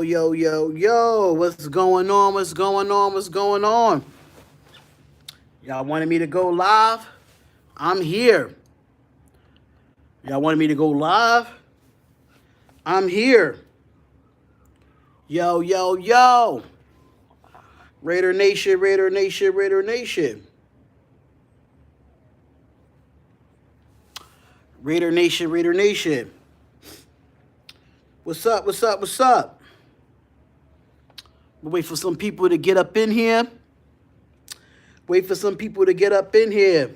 Yo, yo, yo, what's going on? What's going on? What's going on? Y'all wanted me to go live? I'm here. Y'all wanted me to go live? I'm here. Yo, yo, yo. Raider Nation, Raider Nation, Raider Nation. Raider Nation, Raider Nation. What's up? What's up? What's up? We'll wait for some people to get up in here. Wait for some people to get up in here.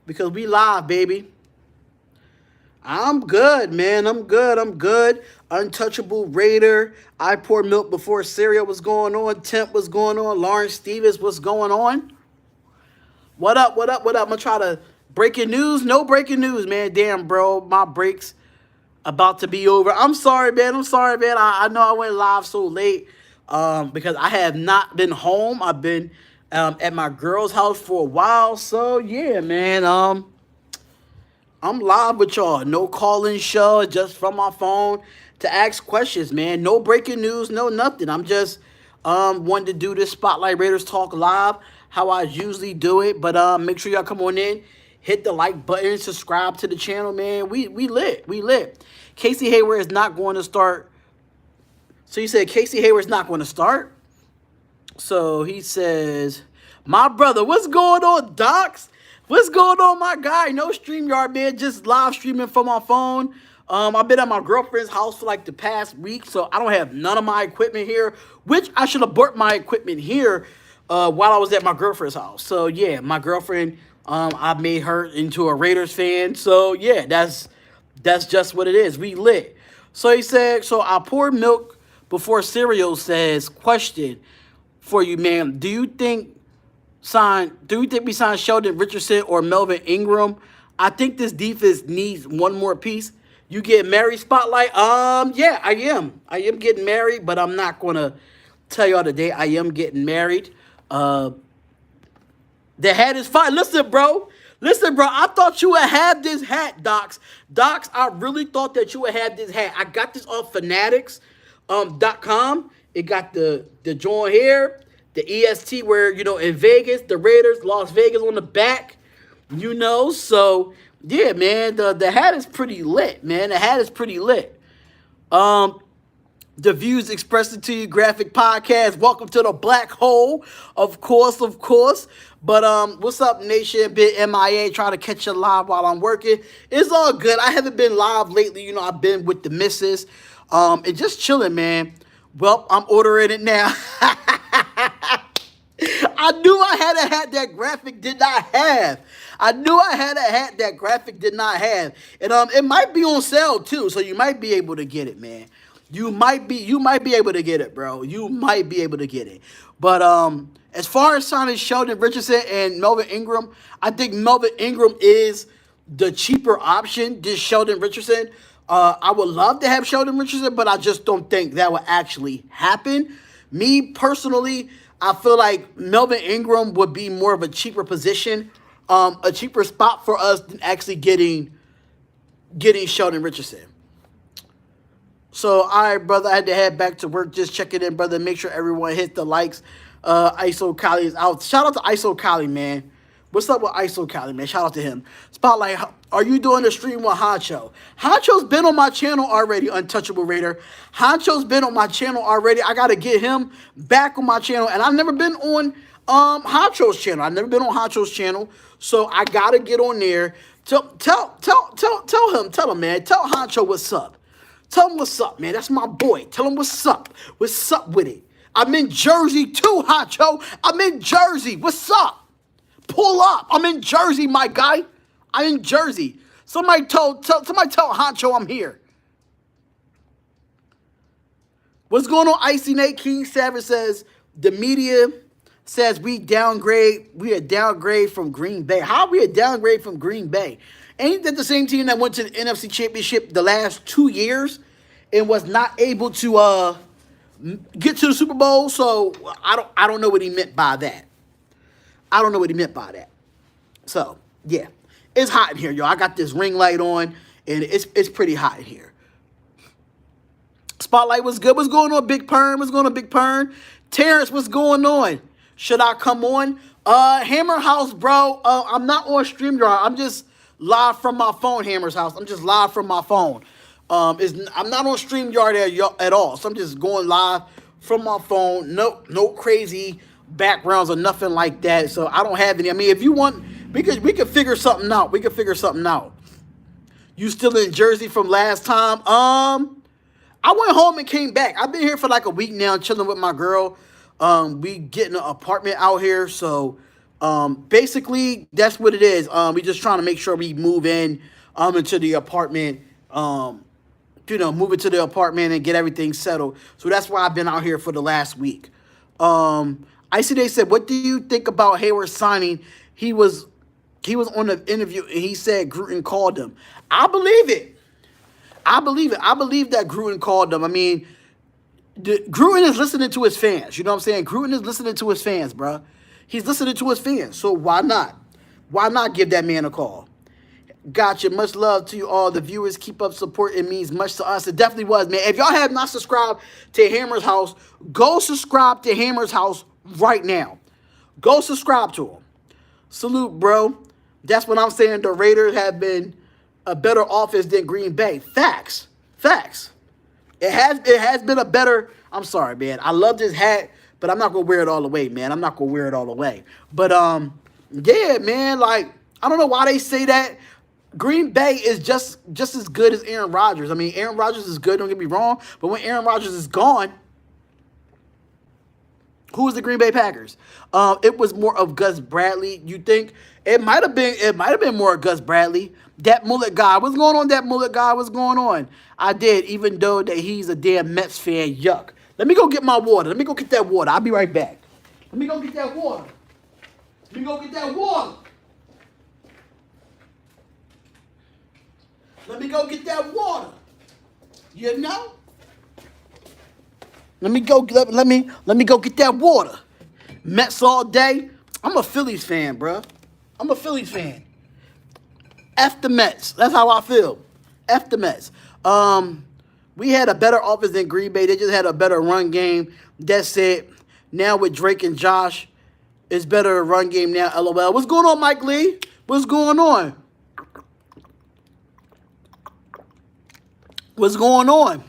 Because we live, baby. I'm good, man. I'm good. I'm good. Untouchable Raider. I pour milk before cereal. What's going on? Temp, what's going on? Lawrence Stevens, what's going on? What up? What up? What up? I'm going to try to breaking news. No breaking news, man. Damn, bro. My break's about to be over. I'm sorry, man. I'm sorry, man. I know I went live so late because I have not been home. I've been at my girl's house for a while. So, yeah, man. I'm live with y'all. No call-in show, just from my phone to ask questions, man. No breaking news, no nothing. I'm just wanting to do this Spotlight Raiders Talk live, how I usually do it. But make sure y'all come on in, hit the like button, subscribe to the channel, man. We lit. We lit. Casey Hayward is not going to start. So you said Casey Hayward's not going to start? So he says, my brother, what's going on, Docs? What's going on, my guy? No StreamYard, man. Just live streaming from my phone. I've been at my girlfriend's house for like the past week, so I don't have none of my equipment here, which I should have brought my equipment here while I was at my girlfriend's house. So, yeah, my girlfriend, I made her into a Raiders fan. So, yeah, that's just what it is. We lit. So he said, so I poured milk before cereal says, question for you, ma'am. Do you think we sign Sheldon Richardson or Melvin Ingram? I think this defense needs one more piece. You get married, Spotlight? Yeah, I am. I am getting married, but I'm not gonna tell y'all today. I am getting married. The hat is fine. Listen, bro. I thought you would have this hat, Docs. Docs, I really thought that you would have this hat. I got this off fanatics.com. It got the joint here. The EST where, in Vegas, the Raiders, Las Vegas on the back, So, yeah, man, the hat is pretty lit, man. The hat is pretty lit. The views expressed to you, Graphic Podcast. Welcome to the black hole, of course. But, what's up, Nation? Been MIA, trying to catch you live while I'm working. It's all good. I haven't been live lately. I've been with the missus, and just chilling, man. Well, I'm ordering it now. I knew I had a hat that Graphic did not have. And it might be on sale too, so you might be able to get it, man. You might be able to get it, bro. You might be able to get it. But as far as signing Sheldon Richardson and Melvin Ingram, I think Melvin Ingram is the cheaper option than Sheldon Richardson. I would love to have Sheldon Richardson, but I just don't think that will actually happen. Me personally, I feel like Melvin Ingram would be more of a cheaper position, a cheaper spot for us than actually getting Sheldon Richardson. So, all right, brother, I had to head back to work. Just checking in, brother. Make sure everyone hit the likes. ISO Kali is out. Shout out to ISO Kali, man. What's up with ISO Kali, man? Shout out to him. Spotlight, are you doing a stream with Honcho? Honcho's been on my channel already, Untouchable Raider. Honcho's been on my channel already. I got to get him back on my channel. And I've never been on Honcho's channel. So I got to get on there. Tell him, man. Tell Honcho what's up. Tell him what's up, man. That's my boy. Tell him what's up. What's up with it? I'm in Jersey too, Honcho. I'm in Jersey. What's up? Pull up. I'm in Jersey, my guy. I'm in Jersey. Somebody tell Honcho I'm here. What's going on, Icy Nate? King Savage says, the media says we a downgrade from Green Bay. How are we a downgrade from Green Bay? Ain't that the same team that went to the NFC Championship the last 2 years and was not able to get to the Super Bowl? So I don't know what he meant by that. So, yeah. It's hot in here, y'all. I got this ring light on, and it's pretty hot in here. Spotlight was good. What's going on, Big Pern? What's going on, Big Pern? Terrence, what's going on? Should I come on? Hammer House, bro. I'm not on StreamYard. I'm just live from my phone, Hammer's House. I'm just live from my phone. I'm not on StreamYard at all. So I'm just going live from my phone. No crazy backgrounds or nothing like that. So I don't have any. I mean, if you want, we could figure something out. We could figure something out. You still in Jersey from last time? I went home and came back. I've been here for like a week now, chilling with my girl. We getting an apartment out here, so basically that's what it is. We just trying to make sure we move in into the apartment. Move into the apartment and get everything settled. So that's why I've been out here for the last week. Icy Day said, "What do you think about Hayward signing?" He was on the interview and he said Gruden called him. I believe it. I believe that Gruden called him. I mean, Gruden is listening to his fans. You know what I'm saying? Gruden is listening to his fans, bro. He's listening to his fans. So why not? Why not give that man a call? Gotcha. Much love to you all. The viewers, keep up support. It means much to us. It definitely was, man. If y'all have not subscribed to Hammer's House, go subscribe to Hammer's House right now. Go subscribe to him. Salute, bro. That's what I'm saying. The Raiders have been a better offense than Green Bay. Facts. It has been a better. I'm sorry, man. I love this hat, but I'm not gonna wear it all the way, man. I'm not gonna wear it all the way. But yeah, man. Like, I don't know why they say that. Green Bay is just as good as Aaron Rodgers. I mean, Aaron Rodgers is good. Don't get me wrong. But when Aaron Rodgers is gone, who is the Green Bay Packers? It was more of Gus Bradley. You think it might have been more of Gus Bradley. That mullet guy. What's going on, that mullet guy? What's going on? I did, even though that he's a damn Mets fan. Yuck. Let me go get my water. Let me go get that water. I'll be right back. Let me go get that water. Let me go get that water. Let me go get that water. You know? Let me go get that water. Mets all day. I'm a Phillies fan, bro. I'm a Phillies fan. F the Mets. That's how I feel. F the Mets. We had a better offense than Green Bay. They just had a better run game. That's it. Now with Drake and Josh, it's better run game now. LOL. What's going on, Mike Lee? What's going on? What's going on?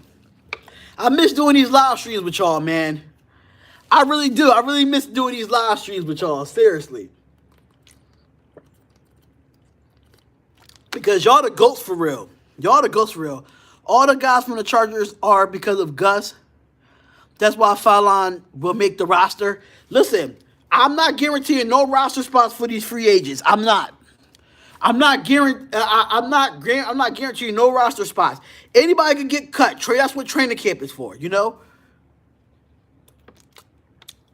I miss doing these live streams with y'all, man. I really do. I really miss doing these live streams with y'all. Seriously. Because y'all the goats for real. Y'all the goats for real. All the guys from the Chargers are because of Gus. That's why Fallon will make the roster. Listen, I'm not guaranteeing no roster spots for these free agents. I'm not guaranteeing no roster spots. Anybody can get cut. That's what training camp is for, you know?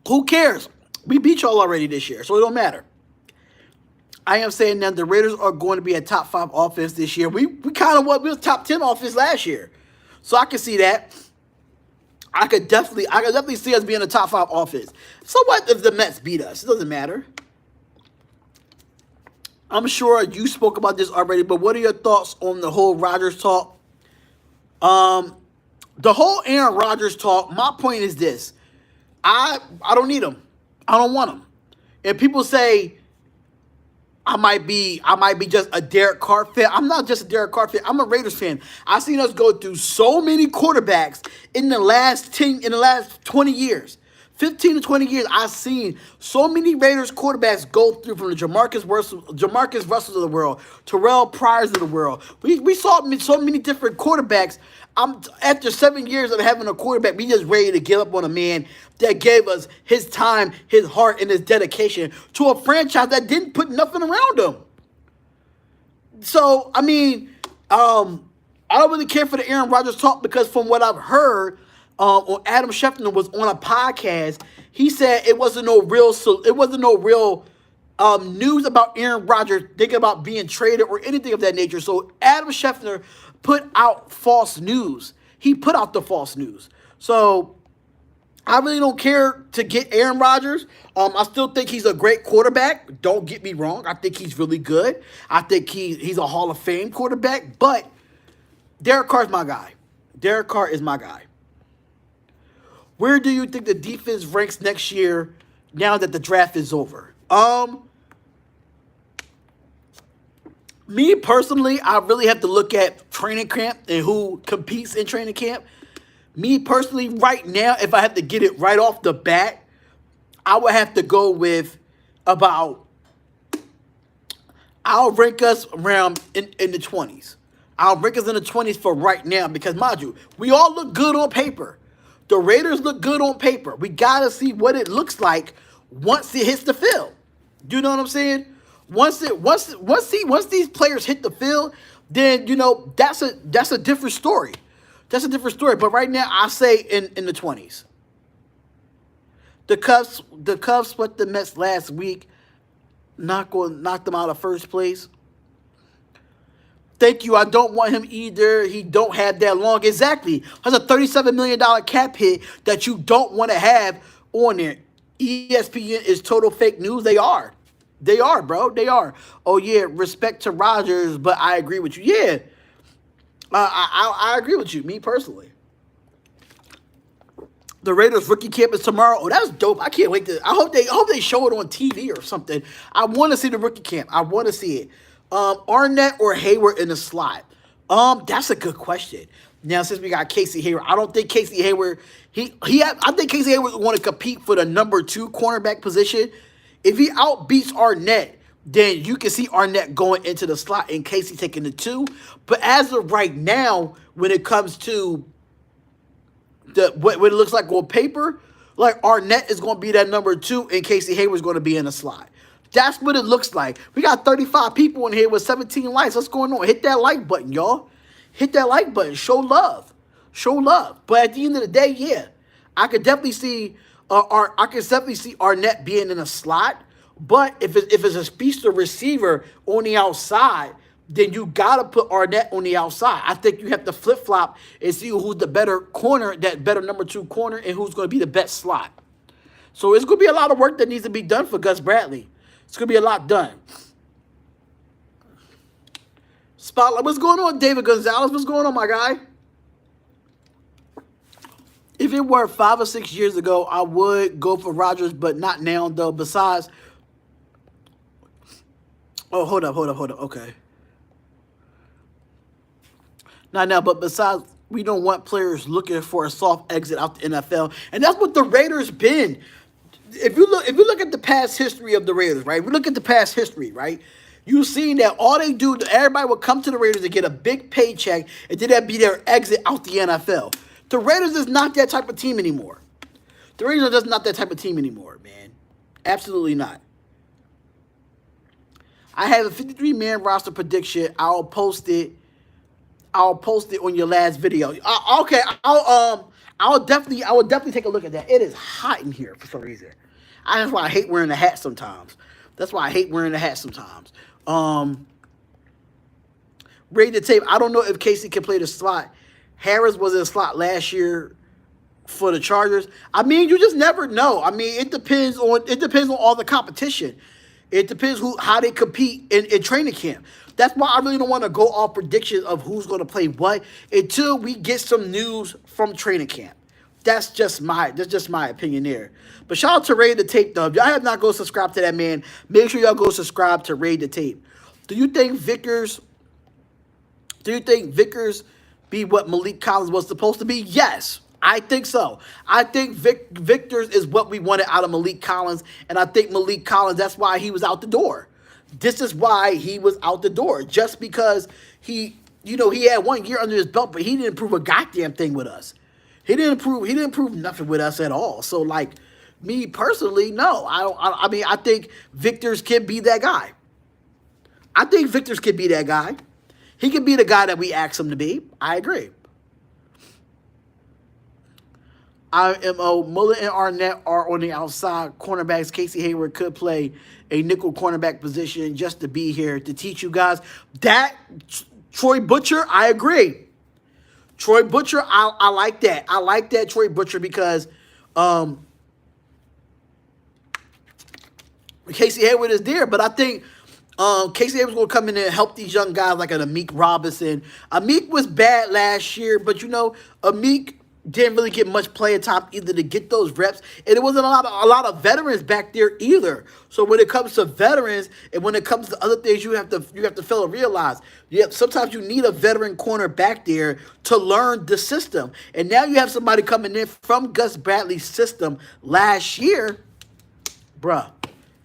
Who cares? We beat y'all already this year, so it don't matter. I am saying that the Raiders are going to be a top 5 offense this year. We kind of we was top 10 offense last year. So I can see that. I could definitely see us being a top 5 offense. So what if the Mets beat us? It doesn't matter. I'm sure you spoke about this already, but what are your thoughts on the whole Rodgers talk? The whole Aaron Rodgers talk, my point is this. I don't need him. I don't want him. And people say I might be just a Derek Carr fan. I'm not just a Derek Carr fan. I'm a Raiders fan. I've seen us go through so many quarterbacks in the last 20 years. 15 to 20 years, I've seen so many Raiders quarterbacks go through, from the Jamarcus Russells of the world, Terrell Pryors of the world. We saw so many different quarterbacks. After 7 years of having a quarterback, we just ready to give up on a man that gave us his time, his heart, and his dedication to a franchise that didn't put nothing around him. So, I mean, I don't really care for the Aaron Rodgers talk, because from what I've heard, on Adam Schefter was on a podcast. He said it wasn't no real news about Aaron Rodgers thinking about being traded or anything of that nature. So Adam Schefter put out false news. He put out the false news. So I really don't care to get Aaron Rodgers. I still think he's a great quarterback. Don't get me wrong. I think he's really good. I think he's a Hall of Fame quarterback. But Derek Carr is my guy. Derek Carr is my guy. Where do you think the defense ranks next year now that the draft is over? Me personally, I really have to look at training camp and who competes in training camp. Me personally, right now, if I have to get it right off the bat, I would have to go with about, I'll rank us around in the 20s. I'll rank us in the 20s for right now because, mind you, we all look good on paper. The Raiders look good on paper. We got to see what it looks like once it hits the field. You know what I'm saying? Once these players hit the field, then, you know, that's a different story. That's a different story. But right now, I say in the 20s. The Cubs swept the Mets last week. Not going to knock them out of first place. Thank you. I don't want him either. He don't have that long. Exactly. That's a $37 million cap hit that you don't want to have on there. ESPN is total fake news. They are. They are, bro. They are. Oh, yeah. Respect to Rodgers, but I agree with you. Yeah. I agree with you, me personally. The Raiders rookie camp is tomorrow. Oh, that's dope. I can't wait to. I hope they show it on TV or something. I want to see the rookie camp. I want to see it. Arnett or Hayward in the slot? That's a good question. Now, since we got Casey Hayward, I don't think Casey Hayward. I think Casey Hayward want to compete for the number 2 cornerback position. If he outbeats Arnett, then you can see Arnett going into the slot and Casey taking the 2. But as of right now, when it comes to what it looks like on paper, like Arnett is going to be that number 2 and Casey Hayward is going to be in the slot. That's what it looks like. We got 35 people in here with 17 likes. What's going on? Hit that like button, y'all. Hit that like button. Show love. Show love. But at the end of the day, yeah, I could definitely see Arnett being in a slot. But if it's a speedster receiver on the outside, then you got to put Arnett on the outside. I think you have to flip-flop and see who's the better corner, that better number 2 corner, and who's going to be the best slot. So it's going to be a lot of work that needs to be done for Gus Bradley. It's going to be a lot done. Spotlight. What's going on, David Gonzalez? What's going on, my guy? If it were 5 or 6 years ago, I would go for Rodgers, but not now, though. Besides... Oh, hold up. Okay. Not now, but besides, we don't want players looking for a soft exit out the NFL. And that's what the Raiders been. If you look at the past history of the Raiders, right? We look at the past history, right? You've seen that all they do, everybody will come to the Raiders to get a big paycheck, and then that'd be their exit out the NFL. The Raiders is not that type of team anymore. The Raiders are just not that type of team anymore, man. Absolutely not. I have a 53-man roster prediction. I'll post it on your last video. Okay, I will definitely take a look at that. It is hot in here for some reason. That's why I hate wearing the hat sometimes. Read the tape. I don't know if Casey can play the slot. Harris was in the slot last year for the Chargers. I mean, you just never know. I mean, it depends on all the competition. It depends how they compete in training camp. That's why I really don't want to go off predictions of who's going to play what until we get some news from training camp. That's just my opinion there. But shout out to Raid the Tape, though. If y'all have not go subscribe to that man, make sure y'all go subscribe to Raid the Tape. Do you think Vickers be what Malik Collins was supposed to be? Yes, I think so. I think Vickers is what we wanted out of Malik Collins, and I think Malik Collins, that's why he was out the door. This is why he was out the door, just because he had 1 year under his belt, but he didn't prove a goddamn thing with us. He didn't prove nothing with us at all. So, like, me personally, no. I mean, I think Vickers can be that guy. He can be the guy that we asked him to be. I agree. IMO, Mullen and Arnett are on the outside cornerbacks. Casey Hayward could play a nickel cornerback position just to be here to teach you guys. That, Troy Butcher, I agree. Troy Butcher, I like that. I like that, Troy Butcher, because Casey Hayward is there. But I think Casey Hayward's going to come in and help these young guys like an Amik Robinson. Amik was bad last year, but, Amik didn't really get much playing time either to get those reps, and it wasn't a lot of veterans back there either. So when it comes to veterans and when it comes to other things, you have to fail to realize, yeah, sometimes you need a veteran corner back there to learn the system. And now you have somebody coming in from Gus Bradley's system last year, bruh.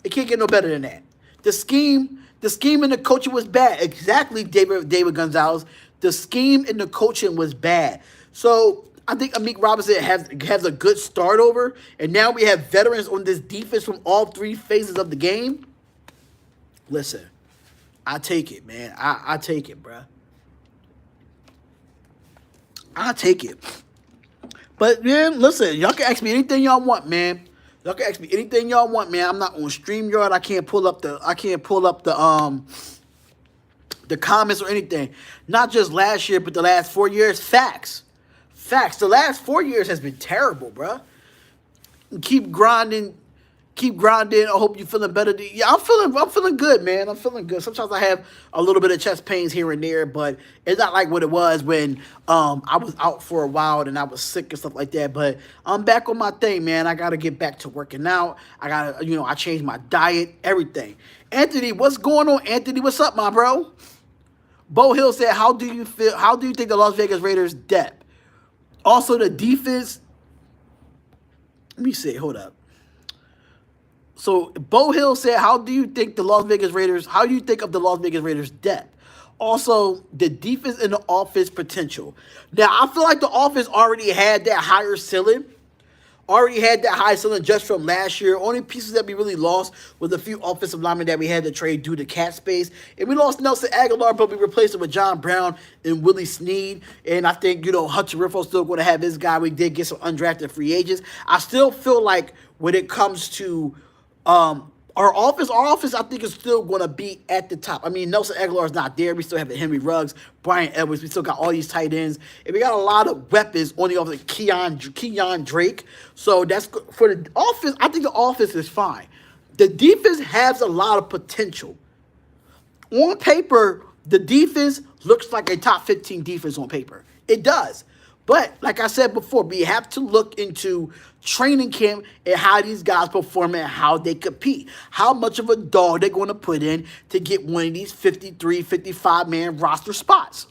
It can't get no better than that. The scheme and the coaching was bad. Exactly, David Gonzalez. The scheme and the coaching was bad. So I think Amik Robinson has a good start over, and now we have veterans on this defense from all three phases of the game. Listen, I take it, man. I take it, bruh. I take it. But man, listen, y'all can ask me anything y'all want, man. Y'all can ask me anything y'all want, man. I'm not on StreamYard. I can't pull up the comments or anything. Not just last year, but the last 4 years. Facts. The last 4 years has been terrible, bro. Keep grinding. I hope you're feeling better. Yeah, I'm feeling good, man. I'm feeling good. Sometimes I have a little bit of chest pains here and there, but it's not like what it was when I was out for a while and I was sick and stuff like that. But I'm back on my thing, man. I gotta get back to working out. I changed my diet, everything. Anthony, what's going on, Anthony? What's up, my bro? Bo Hill said, how do you think the Las Vegas Raiders' depth? Also, the defense. Let me see. Hold up. So Bo Hill said, how do you think of the Las Vegas Raiders' depth? Also, the defense and the offense potential. Now, I feel like the offense already had that higher ceiling. Just from last year. Only pieces that we really lost was a few offensive linemen that we had to trade due to cap space. And we lost Nelson Aguilar, but we replaced him with John Brown and Willie Snead. And I think, Hunter Renfro's still going to have his guy. We did get some undrafted free agents. I still feel like when it comes to our offense, I think, is still going to be at the top. I mean, Nelson Aguilar is not there. We still have Henry Ruggs, Brian Edwards. We still got all these tight ends. And we got a lot of weapons on the offense, Keon Drake. So that's good. For the offense, I think the offense is fine. The defense has a lot of potential. On paper, the defense looks like a top 15 defense on paper. It does. But like I said before, we have to look into training camp and how these guys perform and how they compete. How much of a dog they're going to put in to get one of these 53, 55-man roster spots.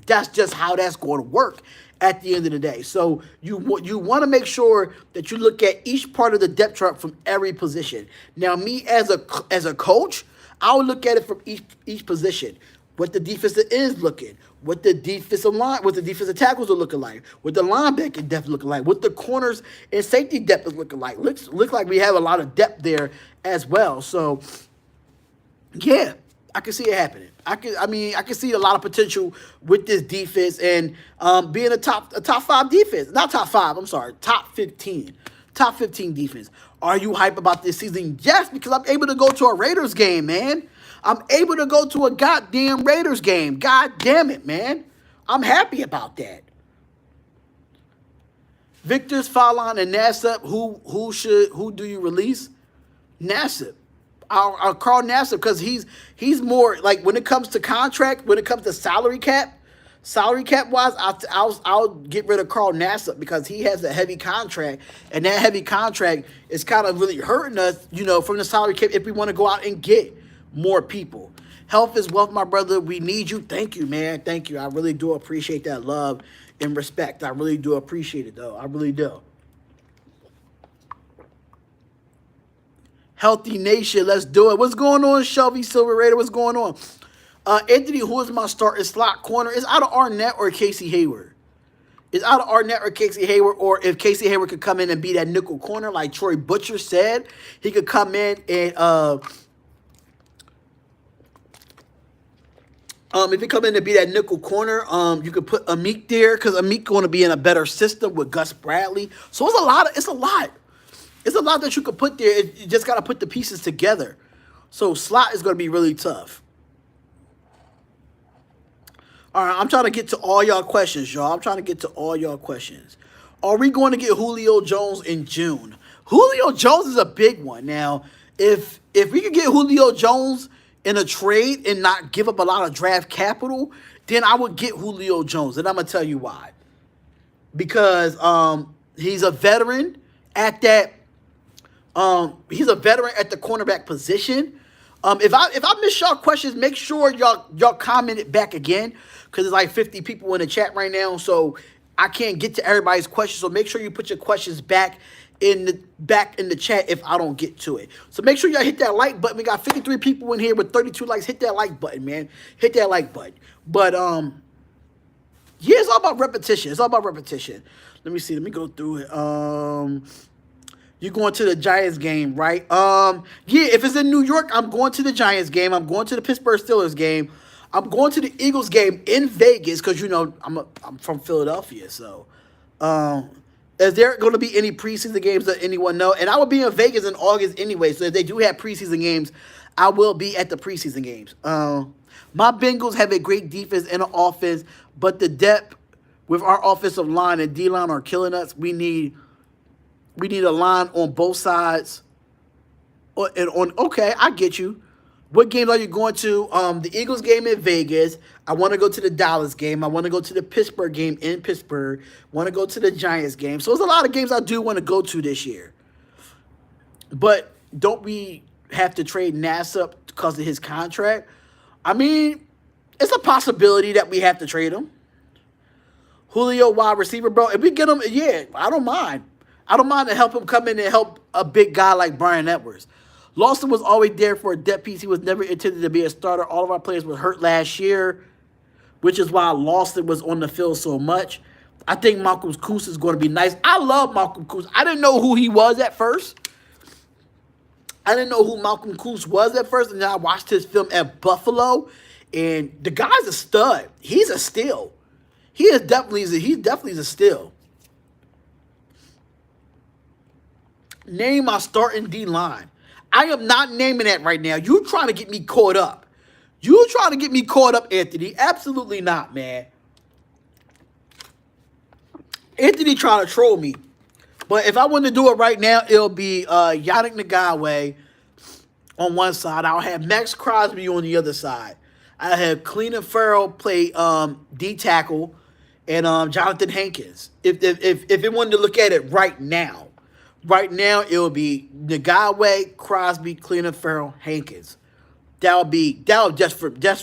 That's just how that's going to work at the end of the day. So you want to make sure that you look at each part of the depth chart from every position. Now, me as a coach, I would look at it from each position. What the defensive ends looking, what the defensive tackles are looking like, what the linebacker depth looking like, what the corners and safety depth is looking like. Looks like we have a lot of depth there as well. So yeah, I can see it happening. I can see a lot of potential with this defense and being a top 5 defense. Not top 5, I'm sorry, top 15. Top 15 defense. Are you hype about this season? Yes, because I'm able to go to a Raiders game, man. I'm able to go to a goddamn Raiders game. God damn it, man. I'm happy about that. Victor's Fallon and Nassib, who do you release? Nassib. I'll call Nassib because he's more like when it comes to contract, when it comes to salary cap wise, I'll get rid of Carl Nassib because he has a heavy contract, and that heavy contract is kind of really hurting us, from the salary cap if we want to go out and get more people. Health is wealth, my brother. We need you. Thank you, man. Thank you. I really do appreciate that love and respect. I really do appreciate it, though. I really do. Healthy Nation, let's do it. What's going on, Shelby Silver Raider? What's going on? Anthony, who is my starting slot corner? Is out of Arnett or Casey Hayward? Is out of Arnett or Casey Hayward, or if Casey Hayward could come in and be that nickel corner like Troy Butcher said, he could come in and if he come in to be that nickel corner, you could put Amik there because Amik going to be in a better system with Gus Bradley. So it's a lot that you could put there. You just got to put the pieces together. So slot is going to be really tough. All right, I'm trying to get to all y'all questions, y'all. Are we going to get Julio Jones in June? Julio Jones is a big one. Now, if we could get Julio Jones in a trade and not give up a lot of draft capital, then I would get Julio Jones. And I'm going to tell you why. because he's a veteran at that. He's a veteran at the cornerback position. If I miss y'all questions, make sure y'all comment it back again, because there's like 50 people in the chat right now, so I can't get to everybody's questions. So make sure you put your questions back in the chat if I don't get to it. So make sure y'all hit that like button. We got 53 people in here with 32 likes. Hit that like button, man. Hit that like button. But yeah, it's all about repetition. It's all about repetition. Let me see. Let me go through it. You're going to the Giants game, right? Yeah, if it's in New York, I'm going to the Giants game. I'm going to the Pittsburgh Steelers game. I'm going to the Eagles game in Vegas because, you know, I'm from Philadelphia. So, is there going to be any preseason games that anyone know? And I will be in Vegas in August anyway. So if they do have preseason games, I will be at the preseason games. My Bengals have a great defense and an offense, but the depth with our offensive line and D-line are killing us. We need a line on both sides. Okay, I get you. What games are you going to? The Eagles game in Vegas. I want to go to the Dallas game. I want to go to the Pittsburgh game in Pittsburgh. Want to go to the Giants game. So there's a lot of games I do want to go to this year. But don't we have to trade NASA because of his contract? I mean, it's a possibility that we have to trade him. Julio, wide receiver, bro. If we get him, yeah, I don't mind. I don't mind to help him come in and help a big guy like Brian Edwards. Lawson was always there for a depth piece. He was never intended to be a starter. All of our players were hurt last year, which is why Lawson was on the field so much. I think Malcolm Koos is going to be nice. I love Malcolm Koos. I didn't know who he was at first. I didn't know who Malcolm Koos was at first, and then I watched his film at Buffalo, and the guy's a stud. He's a steal. He's definitely a steal. Name my starting D-line. I am not naming that right now. You trying to get me caught up. You trying to get me caught up, Anthony. Absolutely not, man. Anthony trying to troll me. But if I want to do it right now, it'll be Yannick Ngakoue on one side. I'll have Max Crosby on the other side. I have Cleveland Farrell play D-tackle and Jonathan Hankins. If it wanted to look at it right now. Right now, it will be Ngakoue, Crosby, Cleveland Farrell, Hankins. That'll just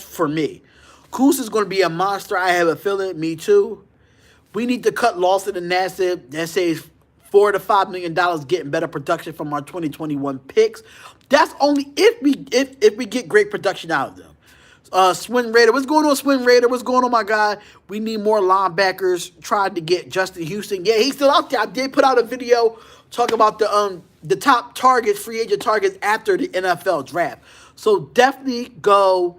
for me. Koos is going to be a monster. I have a feeling. Me too. We need to cut Lawson and Nassib. That saves $4 to $5 million getting better production from our 2021 picks. That's only if we get great production out of them. Swin Raider. What's going on, Swin Raider? What's going on, my guy? We need more linebackers. Tried to get Justin Houston. Yeah, he's still out there. I did put out a video talking about the top targets, free agent targets after the NFL draft. So definitely go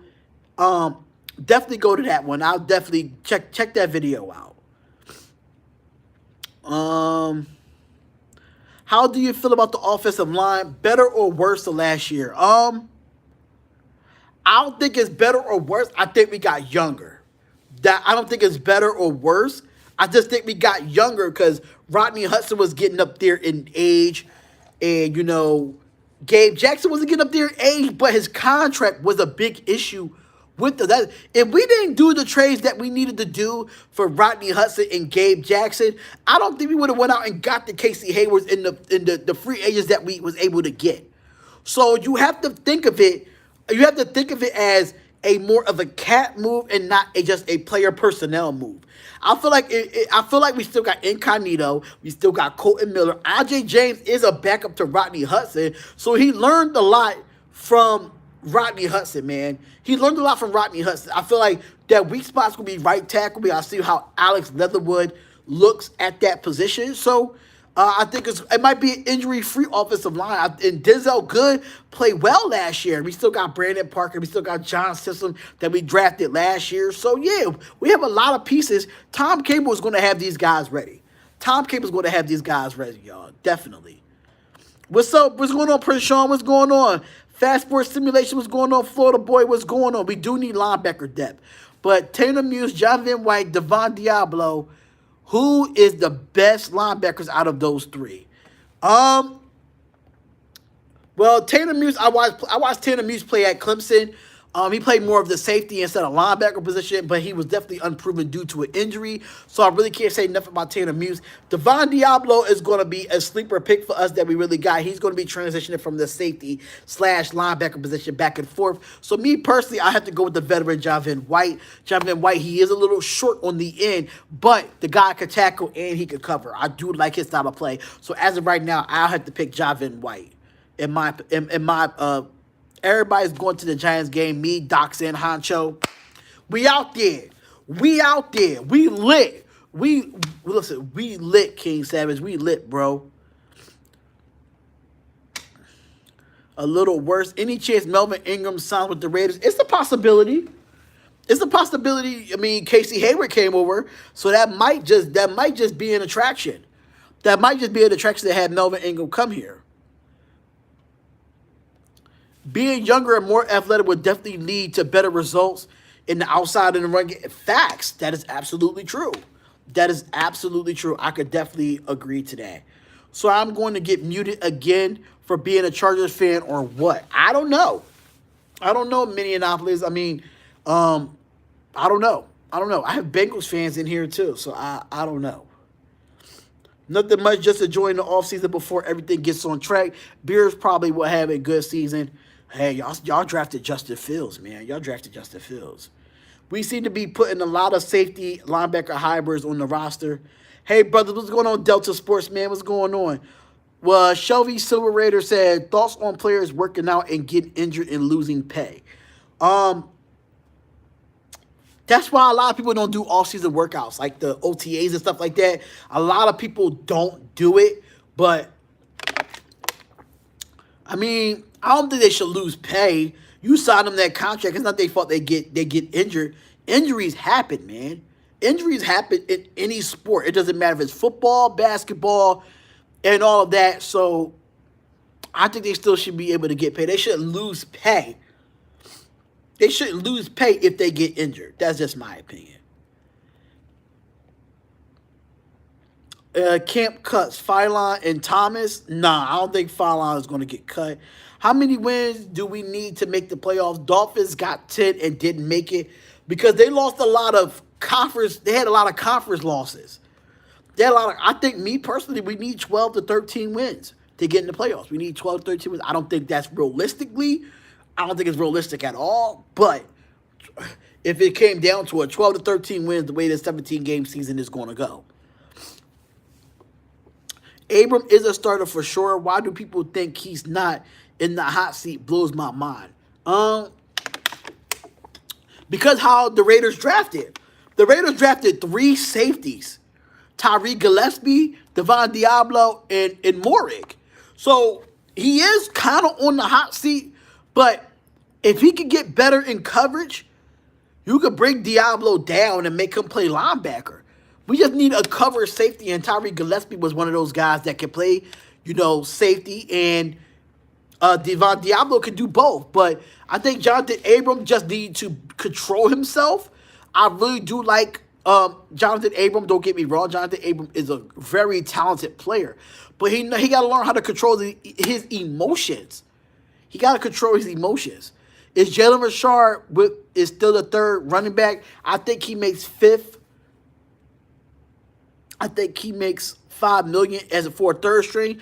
to that one. I'll definitely check that video out. How do you feel about the offensive line? Better or worse than last year? I don't think it's better or worse. I think we got younger. I don't think it's better or worse. I just think we got younger because Rodney Hudson was getting up there in age. And, you know, Gabe Jackson wasn't getting up there in age, but his contract was a big issue with that. If we didn't do the trades that we needed to do for Rodney Hudson and Gabe Jackson, I don't think we would have went out and got the Casey Haywards in the free agents that we was able to get. So you have to think of it. You have to think of it as a more of a cap move and not just a player personnel move. I feel like we still got Incognito. We still got Colton Miller. RJ James is a backup to Rodney Hudson. So he learned a lot from Rodney Hudson, man. He learned a lot from Rodney Hudson. I feel like that weak spot's going to be right tackle. I see how Alex Leatherwood looks at that position. So I think it might be an injury-free offensive line. And Denzel Good played well last year. We still got Brandon Parker. We still got John Sissom that we drafted last year. So, yeah, we have a lot of pieces. Tom Cable is going to have these guys ready. Tom Cable is going to have these guys ready, y'all. Definitely. What's up? What's going on, Prince Sean? What's going on? Fast Sports Simulation, what's going on? Florida Boy, what's going on? We do need linebacker depth. But Taylor Muse, Javin White, Devon Diablo, who is the best linebackers out of those three? Well, Taylor Muse, I watched Taylor Muse play at Clemson. He played more of the safety instead of linebacker position, but he was definitely unproven due to an injury. So I really can't say nothing about Tanner Muse. Devon Diablo is going to be a sleeper pick for us that we really got. He's going to be transitioning from the safety / linebacker position back and forth. So me personally, I have to go with the veteran Javin White. Javin White, he is a little short on the end, but the guy could tackle and he could cover. I do like his style of play. So as of right now, I'll have to pick Javin White. Everybody's going to the Giants game. Me, Dox, and Honcho. We out there. We out there. We lit. Listen, we lit, King Savage. We lit, bro. A little worse. Any chance Melvin Ingram signs with the Raiders? It's a possibility. It's a possibility. I mean, Casey Hayward came over, so that might just be an attraction. That might just be an attraction to have Melvin Ingram come here. Being younger and more athletic would definitely lead to better results in the outside and the run game. Facts. That is absolutely true. That is absolutely true. I could definitely agree to that. So I'm going to get muted again for being a Chargers fan or what? I don't know. I don't know, Minneapolis. I mean, I don't know. I have Bengals fans in here too, so I don't know. Nothing much, just enjoying the offseason before everything gets on track. Bears probably will have a good season. Hey, y'all drafted Justin Fields, man. Y'all drafted Justin Fields. We seem to be putting a lot of safety linebacker hybrids on the roster. Hey, brothers, what's going on, Delta Sports, man? What's going on? Well, Shelby Silver Raider said, thoughts on players working out and getting injured and losing pay. That's why a lot of people don't do off-season workouts, like the OTAs and stuff like that. A lot of people don't do it, but I mean, I don't think they should lose pay. You sign them that contract. It's not their fault they get injured. Injuries happen, man. Injuries happen in any sport. It doesn't matter if it's football, basketball, and all of that. So I think they still should be able to get paid. They shouldn't lose pay. They shouldn't lose pay if they get injured. That's just my opinion. Camp cuts Phylon and Thomas. Nah, I don't think Phylon is going to get cut. How many wins do we need to make the playoffs? Dolphins got 10 and didn't make it because they lost a lot of conference. They had a lot of conference losses. I think, me personally, we need 12 to 13 wins to get in the playoffs. We need 12 to 13 wins. I don't think that's realistically. I don't think it's realistic at all. But if it came down to a 12 to 13 wins, the way the 17-game season is going to go. Abram is a starter for sure. Why do people think he's not in the hot seat? Blows my mind. Because how the Raiders drafted. The Raiders drafted 3 safeties. Tyree Gillespie, Devon Diablo, and Morik. So he is kind of on the hot seat. But if he could get better in coverage, you could bring Diablo down and make him play linebacker. We just need a cover safety, and Tyree Gillespie was one of those guys that can play, safety, and Devon Diablo could do both. But I think Jonathan Abram just needs to control himself. I really do like Jonathan Abram. Don't get me wrong. Jonathan Abram is a very talented player. But he got to learn how to control his emotions. He got to control his emotions. Is Jalen Richard is still the 3rd running back? I think he makes 5th. I think he makes $5 million for a 3rd string.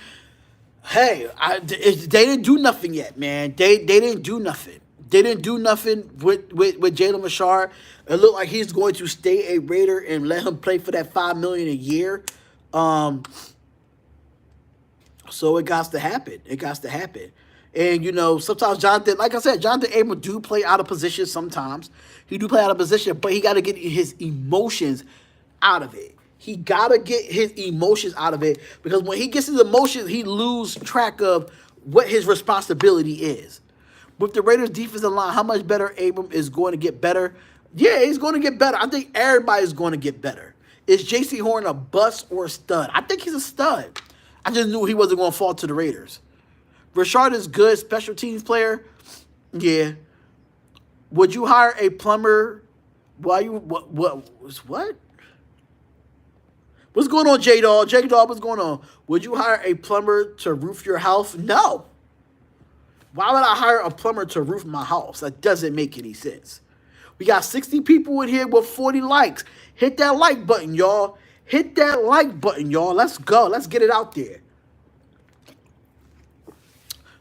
Hey, they didn't do nothing yet, man. They didn't do nothing. They didn't do nothing with Jalen Richard. It looked like he's going to stay a Raider and let him play for that $5 million a year. So it got to happen. It got to happen. And, sometimes Jonathan, like I said, Jonathan Abram do play out of position sometimes. He do play out of position, but he got to get his emotions out of it. He got to get his emotions out of it because when he gets his emotions, he loses track of what his responsibility is. With the Raiders' defensive line, how much better Abram is going to get better? Yeah, he's going to get better. I think everybody's going to get better. Is Jc Horton a bust or a stud? I think he's a stud. I just knew he wasn't going to fall to the Raiders. Rashard is good, special teams player. Yeah. Would you hire a plumber? What? What's going on, J-Dog? J-Dog, what's going on? Would you hire a plumber to roof your house? No. Why would I hire a plumber to roof my house? That doesn't make any sense. We got 60 people in here with 40 likes. Hit that like button, y'all. Hit that like button, y'all. Let's go. Let's get it out there.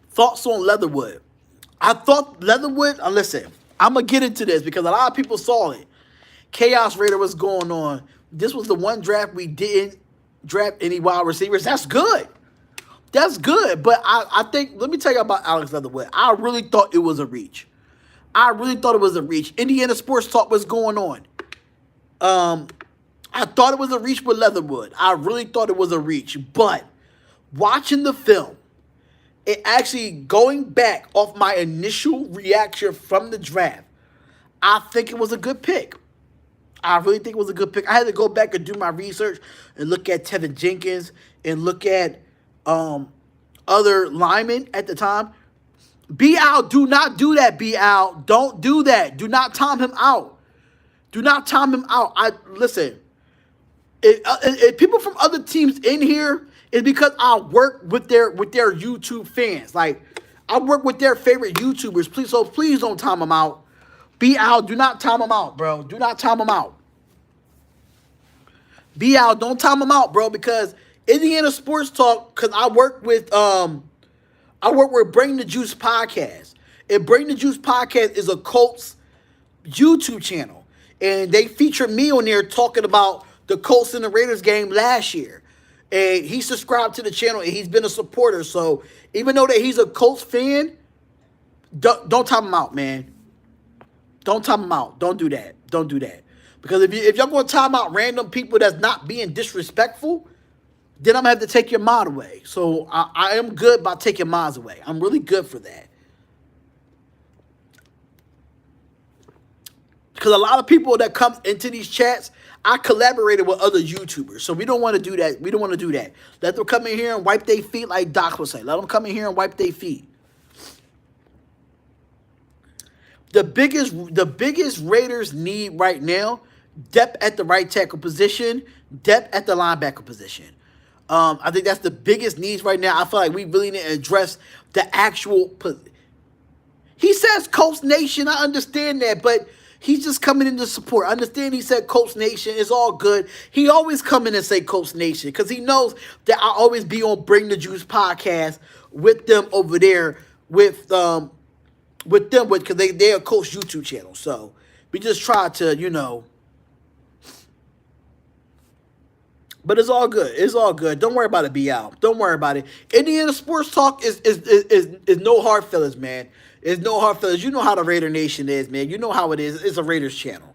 Thoughts on Leatherwood. I thought Leatherwood, listen, I'm going to get into this because a lot of people saw it. Chaos Raider was going on. This was the one draft we didn't draft any wide receivers. That's good. That's good. But I think, let me tell you about Alex Leatherwood. I really thought it was a reach. I really thought it was a reach. Indiana Sports Talk was going on. I thought it was a reach with Leatherwood. I really thought it was a reach. But watching the film, it actually going back off my initial reaction from the draft, I think it was a good pick. I really think it was a good pick. I had to go back and do my research and look at Tevin Jenkins and look at other linemen at the time. B.Al., do not do that, B.Al. Don't do that. Do not time him out. Do not time him out. Listen, if people from other teams in here, it's because I work with their YouTube fans. Like, I work with their favorite YouTubers. Please don't time them out. B.Al., do not time them out, bro. Do not time them out. B.Al., don't time them out, bro, because Indiana Sports Talk, because I work with Bring the Juice podcast. And Bring the Juice podcast is a Colts YouTube channel. And they feature me on there talking about the Colts and the Raiders game last year. And he subscribed to the channel and he's been a supporter. So even though that he's a Colts fan, don't time him out, man. Don't time him out. Don't do that. Don't do that. Because if y'all going to time out random people that's not being disrespectful, then I'm going to have to take your mod away. So I am good about taking mods away. I'm really good for that. Because a lot of people that come into these chats, I collaborated with other YouTubers. So we don't want to do that. We don't want to do that. Let them come in here and wipe their feet like Doc would say. Let them come in here and wipe their feet. The biggest Raiders need right now, depth at the right tackle position, depth at the linebacker position. I think that's the biggest needs right now. I feel like we really need to address the actual. He says Colts Nation. I understand that, but he's just coming in to support. I understand he said Colts Nation. It's all good. He always come in and say Colts Nation because he knows that I always be on Bring the Juice podcast with them over there because they're a Colts YouTube channel. So we just try to, but it's all good. It's all good. Don't worry about it, B.Al. Don't worry about it. Indiana Sports Talk is no hard feelings, man. It's no hard feelings. You know how the Raider Nation is, man. You know how it is. It's a Raiders channel.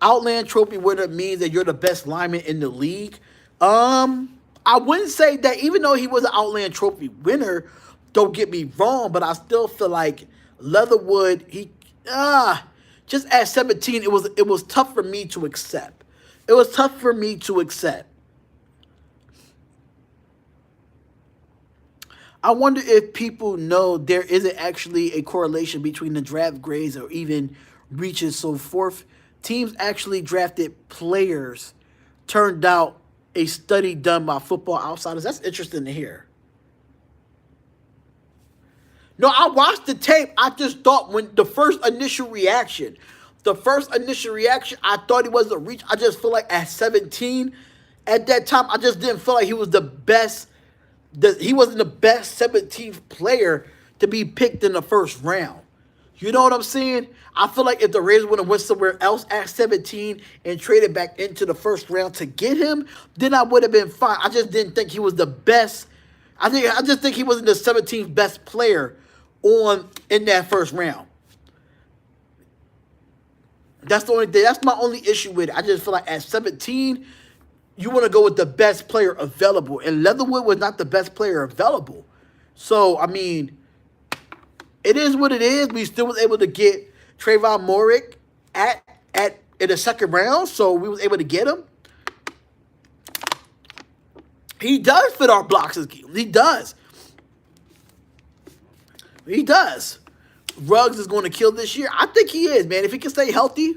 Outland Trophy winner means that you're the best lineman in the league. I wouldn't say that, even though he was an Outland Trophy winner, don't get me wrong, but I still feel like Leatherwood, just at 17, it was tough for me to accept. It was tough for me to accept. I wonder if people know there isn't actually a correlation between the draft grades or even reaches so forth. Teams actually drafted players turned out a study done by Football Outsiders. That's interesting to hear. No, I watched the tape. I just thought when the first initial reaction, I thought he was a reach. I just feel like at 17, at that time, I just didn't feel like he was the best. He wasn't the best 17th player to be picked in the first round. You know what I'm saying? I feel like if the Raiders would have went somewhere else at 17 and traded back into the first round to get him, then I would have been fine. I just didn't think he was the best. I just think he wasn't the 17th best player in that first round. That's the only thing. That's my only issue with it. I just feel like at 17, you want to go with the best player available. And Leatherwood was not the best player available. So, I mean, it is what it is. We still was able to get Trayvon Morick in the second round. So, we was able to get him. He does fit our blocks. He does. He does. Ruggs is going to kill this year. I think he is, man. If he can stay healthy.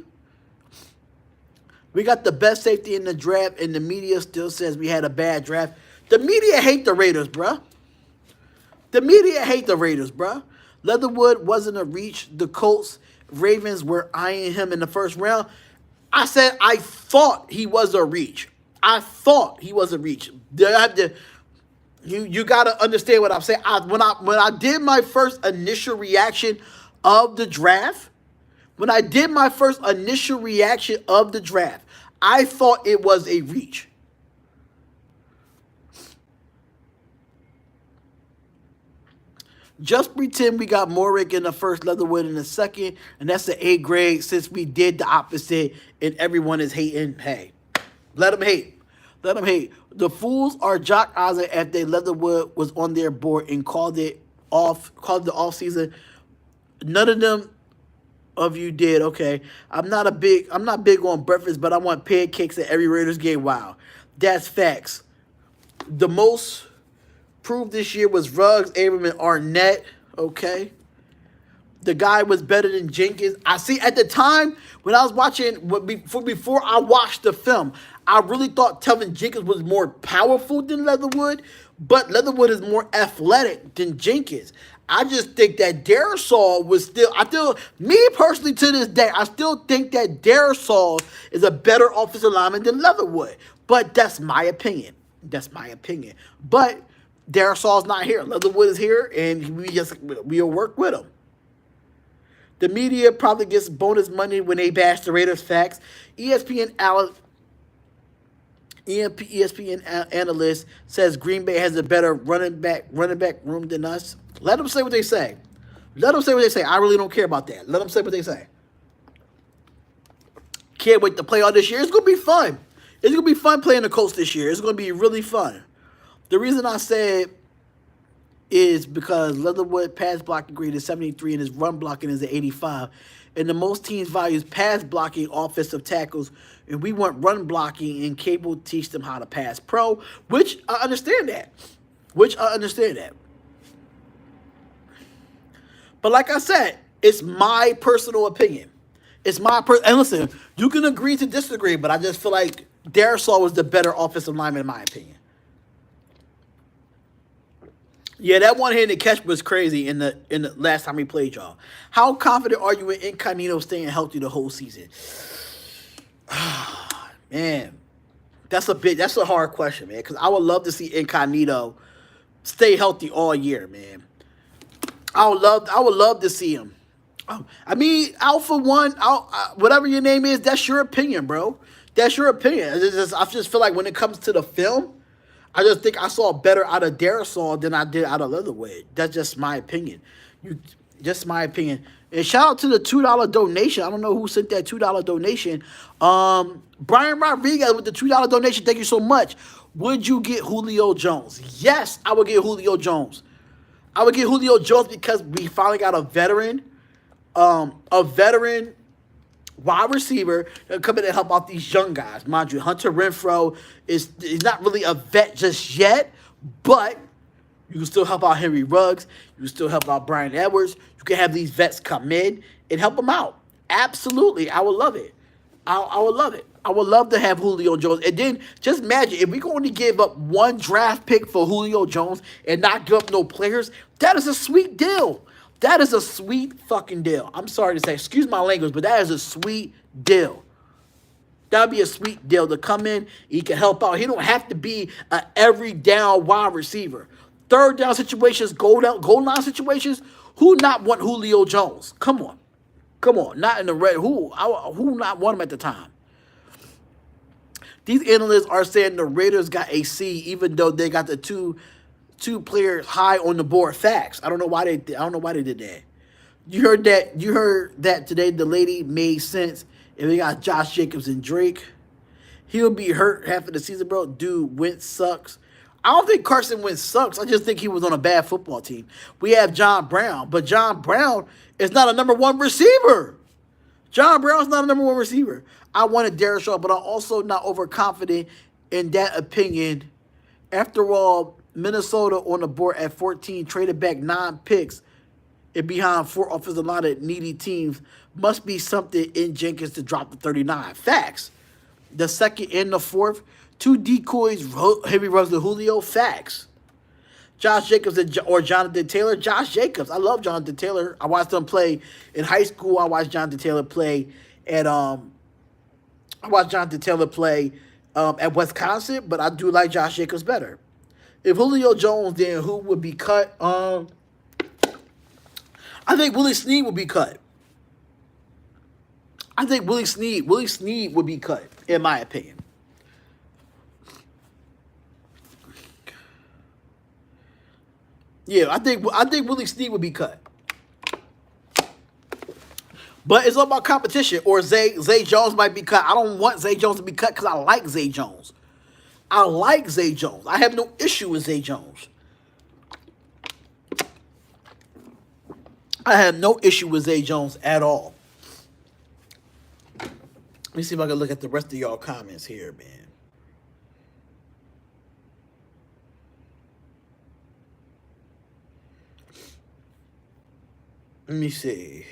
We got the best safety in the draft, and the media still says we had a bad draft. The media hate the Raiders, bruh. The media hate the Raiders, bruh. Leatherwood wasn't a reach. The Colts, Ravens were eyeing him in the first round. I said I thought he was a reach. I thought he was a reach. You gotta understand what I'm saying. When I did my first initial reaction of the draft, I thought it was a reach. Just pretend we got Morick in the first, Leatherwood in the second, and that's the A grade since we did the opposite and everyone is hating. Hey, let them hate. Let them hate. The fools are Jock Eisen after Leatherwood was on their board and called it the off season. None of them of you did. Okay. I'm not big on breakfast, but I want pancakes at every Raiders game. Wow. That's facts. The most proved this year was Ruggs, Abram, and Arnett. Okay. The guy was better than Jenkins. I see at the time when I was watching, before I watched the film, I really thought Tevin Jenkins was more powerful than Leatherwood, but Leatherwood is more athletic than Jenkins. I just think that Darrisaw was me personally to this day, I still think that Darrisaw is a better offensive lineman than Leatherwood. But that's my opinion. But Darrisaw's not here. Leatherwood is here, and we'll work with him. The media probably gets bonus money when they bash the Raiders. Facts. ESPN analyst says Green Bay has a better running back room than us. Let them say what they say. I really don't care about that. Let them say what they say. Can't wait to play all this year. It's going to be fun. It's going to be fun playing the Colts this year. It's going to be really fun. The reason I said is because Leatherwood pass blocking grade is 73 and his run blocking is at 85. And the most teams values pass blocking offensive tackles, and we want run blocking, and Cable teach them how to pass pro, which I understand that. But like I said, it's my personal opinion. And listen, you can agree to disagree, but I just feel like Darrisaw was the better offensive lineman in my opinion. Yeah, that one-handed catch was crazy in the last time we played y'all. How confident are you in Incognito staying healthy the whole season? Man, that's a hard question, man, because I would love to see Incognito stay healthy all year, man. I would love to see him. I mean, Alpha One, whatever your name is, that's your opinion, bro. That's your opinion. I just feel like when it comes to the film, I just think I saw better out of Darrisaw than I did out of Leatherwood. That's just my opinion. Just my opinion. And shout out to the $2 donation. I don't know who sent that $2 donation. Brian Rodriguez with the $2 donation. Thank you so much. Would you get Julio Jones? Yes, I would get Julio Jones. Because we finally got a veteran wide receiver that come in and help out these young guys. Mind you, Hunter Renfrow is not really a vet just yet, but you can still help out Henry Ruggs. You can still help out Brian Edwards. You can have these vets come in and help them out. Absolutely. I would love it. I would love it. I would love to have Julio Jones. And then just imagine if we can only give up one draft pick for Julio Jones and not give up no players, that is a sweet deal. That is a sweet fucking deal. I'm sorry to say, excuse my language, but that is a sweet deal. That would be a sweet deal to come in. He can help out. He don't have to be an every down wide receiver. Third down situations, goal line situations, who not want Julio Jones? Come on. Not in the red. Who not want him at the time? These analysts are saying the Raiders got a C, even though they got the two players high on the board. Facts. I don't know why they did that. You heard that today. The lady made sense. If we got Josh Jacobs and Drake, he'll be hurt half of the season, bro. Dude, Wentz sucks. I don't think Carson Wentz sucks. I just think he was on a bad football team. We have John Brown, but John Brown is not a number one receiver. I wanted Darrisaw, but I'm also not overconfident in that opinion. After all, Minnesota on the board at 14, traded back 9 picks and behind 4 offensive line at needy teams. Must be something in Jenkins to drop to 39. Facts. The second and the fourth, 2 decoys, Heavy Ruggs to Julio. Facts. Josh Jacobs or Jonathan Taylor. Josh Jacobs. I love Jonathan Taylor. I watched him play in high school. I watched Jonathan Taylor play at at Wisconsin, but I do like Josh Jacobs better. If Julio Jones, then who would be cut? I think Willie Snead would be cut. I think Willie Snead would be cut, in my opinion. Yeah, I think Willie Snead would be cut. But it's all about competition. Or Zay Jones might be cut. I don't want Zay Jones to be cut because I like Zay Jones. I like Zay Jones. I have no issue with Zay Jones. I have no issue with Zay Jones at all. Let me see if I can look at the rest of y'all comments here, man. Let me see.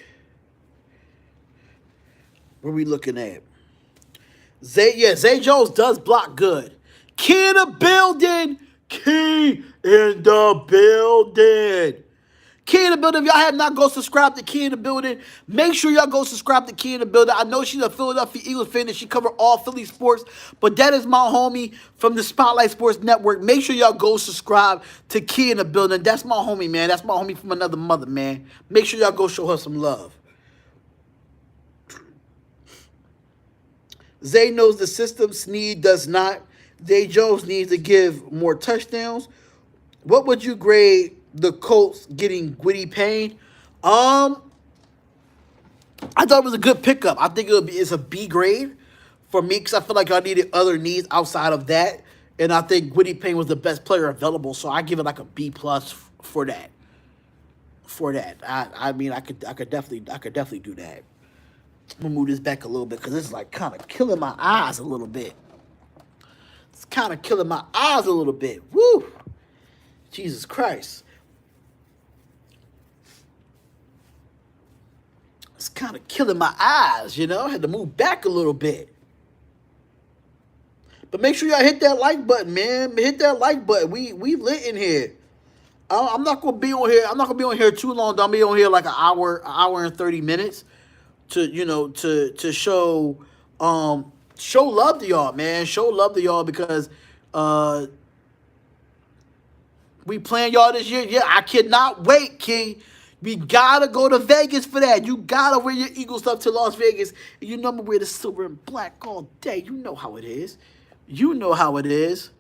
What are we looking at? Zay Jones does block good. Key in the building. Key in the building. Key in the building. If y'all have not go subscribe to Key in the building, make sure y'all go subscribe to Key in the building. I know she's a Philadelphia Eagles fan and she cover all Philly sports, but that is my homie from the Spotlight Sports Network. Make sure y'all go subscribe to Key in the building. That's my homie, man. That's my homie from another mother, man. Make sure y'all go show her some love. Zay knows the system. Snead does not. Zay Jones needs to give more touchdowns. What would you grade the Colts getting Gwitty Payne? I thought it was a good pickup. I think it's a B grade for me because I feel like I needed other needs outside of that, and I think Gwitty Payne was the best player available, so I give it like a B plus for that. I mean, I could definitely do that. I'm gonna move this back a little bit because this is like kind of killing my eyes a little bit. It's kind of killing my eyes a little bit. Woo! Jesus Christ. It's kind of killing my eyes, you know? I had to move back a little bit. But make sure y'all hit that like button, man. Hit that like button. We lit in here. I'm not gonna be on here. I'm not gonna be on here too long. I'll be on here like an hour and 30 minutes to show love to y'all, man. Show love to y'all because we playing y'all this year. Yeah, I cannot wait, King. We gotta go to Vegas for that. You gotta wear your Eagle stuff to Las Vegas. And you know I'm gonna wear the silver and black all day. You know how it is. You know how it is.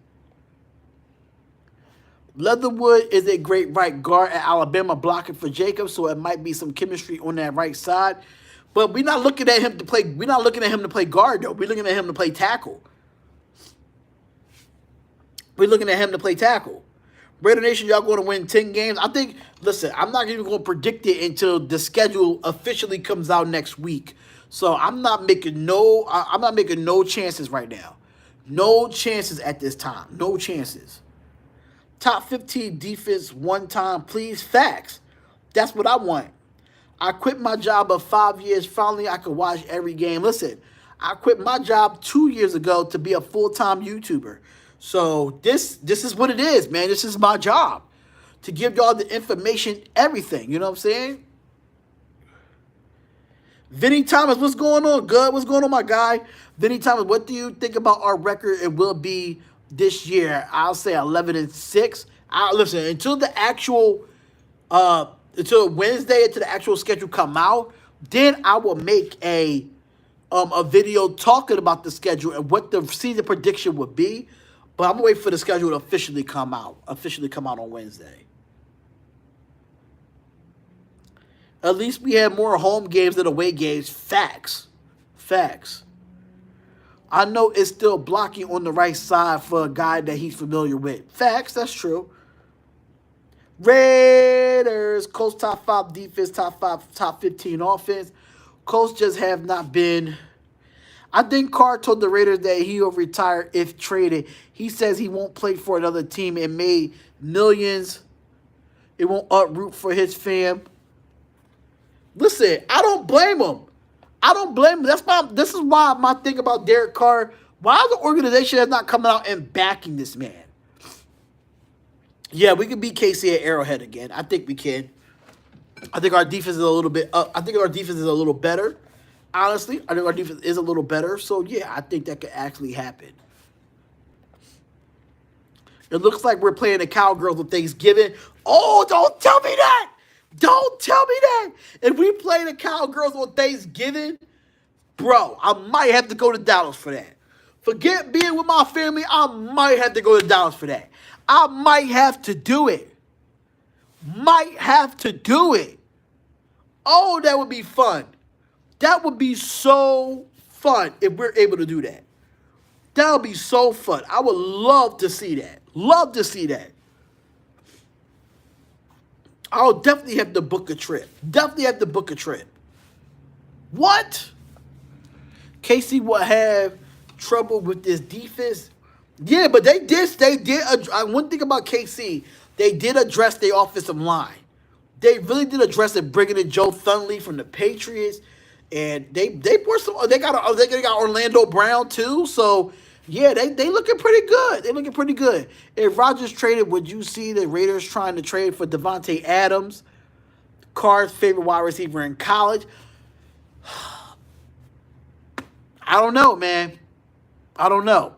Leatherwood is a great right guard at Alabama blocking for Jacobs, so it might be some chemistry on that right side. But we're not looking at him to play. We're not looking at him to play guard, though. We're looking at him to play tackle. We're looking at him to play tackle. Raider Nation, y'all going to win 10 games. I think, listen, I'm not even going to predict it until the schedule officially comes out next week. So I'm not making no chances right now. No chances at this time. No chances. Top 15 defense one time, please. Facts. That's what I want. I quit my job of 5 years. Finally, I could watch every game. Listen, I quit my job 2 years ago to be a full-time YouTuber. So this is what it is, man. This is my job. To give y'all the information, everything. You know what I'm saying? Vinny Thomas, what's going on? Good. What's going on, my guy? Vinny Thomas, what do you think about our record? It will be this year. I'll say 11-6. Listen, until the actual until Wednesday, until the actual schedule come out, then I will make a video talking about the schedule and what the season prediction would be. But I'm gonna wait for the schedule to officially come out on Wednesday. At least we had more home games than away games. Facts. Facts. I know it's still blocking on the right side for a guy that he's familiar with. Facts, that's true. Raiders, Colts top 5 defense, top 15 offense. Colts just have not been. I think Carr told the Raiders that he will retire if traded. He says he won't play for another team. It made millions. It won't uproot for his fam. Listen, I don't blame him. I don't blame him. This is why my thing about Derek Carr. Why the organization is not coming out and backing this man? Yeah, we can beat KC at Arrowhead again. I think we can. I think our defense is a little bit. I think our defense is a little better. Honestly, I think our defense is a little better. So yeah, I think that could actually happen. It looks like we're playing the Cowgirls with Thanksgiving. Oh, don't tell me that! Don't tell me that! If we play the Cowgirls on Thanksgiving, bro, I might have to go to Dallas for that. Forget being with my family, I might have to go to Dallas for that. I might have to do it. Might have to do it. Oh, that would be fun. That would be so fun if we're able to do that. That would be so fun. I would love to see that. Love to see that. I'll definitely have to book a trip. Definitely have to book a trip. What? KC will have trouble with this defense. Yeah, but they did. One thing about KC, they did address their offensive line. They really did address it, bringing in Joe Thunley from the Patriots, and they brought some. They got Orlando Brown too. So yeah, they looking pretty good. They looking pretty good. If Rodgers traded, would you see the Raiders trying to trade for Devontae Adams, Carr's favorite wide receiver in college? I don't know, man. I don't know.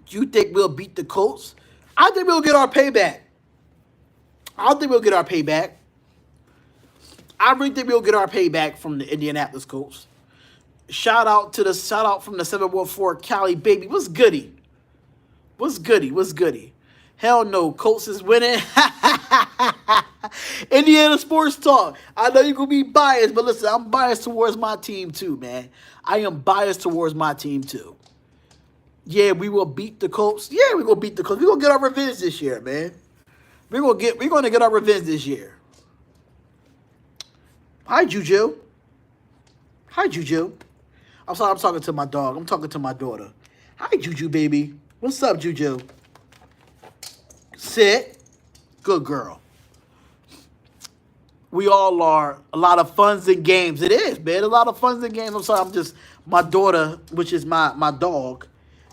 You think we'll beat the Colts? I think we'll get our payback. I really think we'll get our payback from the Indianapolis Colts. Shout out from the 714 Cali baby. What's goody? Hell no, Colts is winning. Indiana Sports Talk. I know you're going to be biased, but listen, I'm biased towards my team too, man. I am biased towards my team too. Yeah, we will beat the Colts. Yeah, we're going to beat the Colts. We're going to get our revenge this year, man. We're going to get our revenge this year. Hi, Juju. I'm sorry, I'm talking to my dog. I'm talking to my daughter. Hi, Juju, baby. What's up, Juju? Sit. Good girl. We all are. A lot of funs and games. It is, man. A lot of funs and games. I'm sorry, my daughter, which is my dog,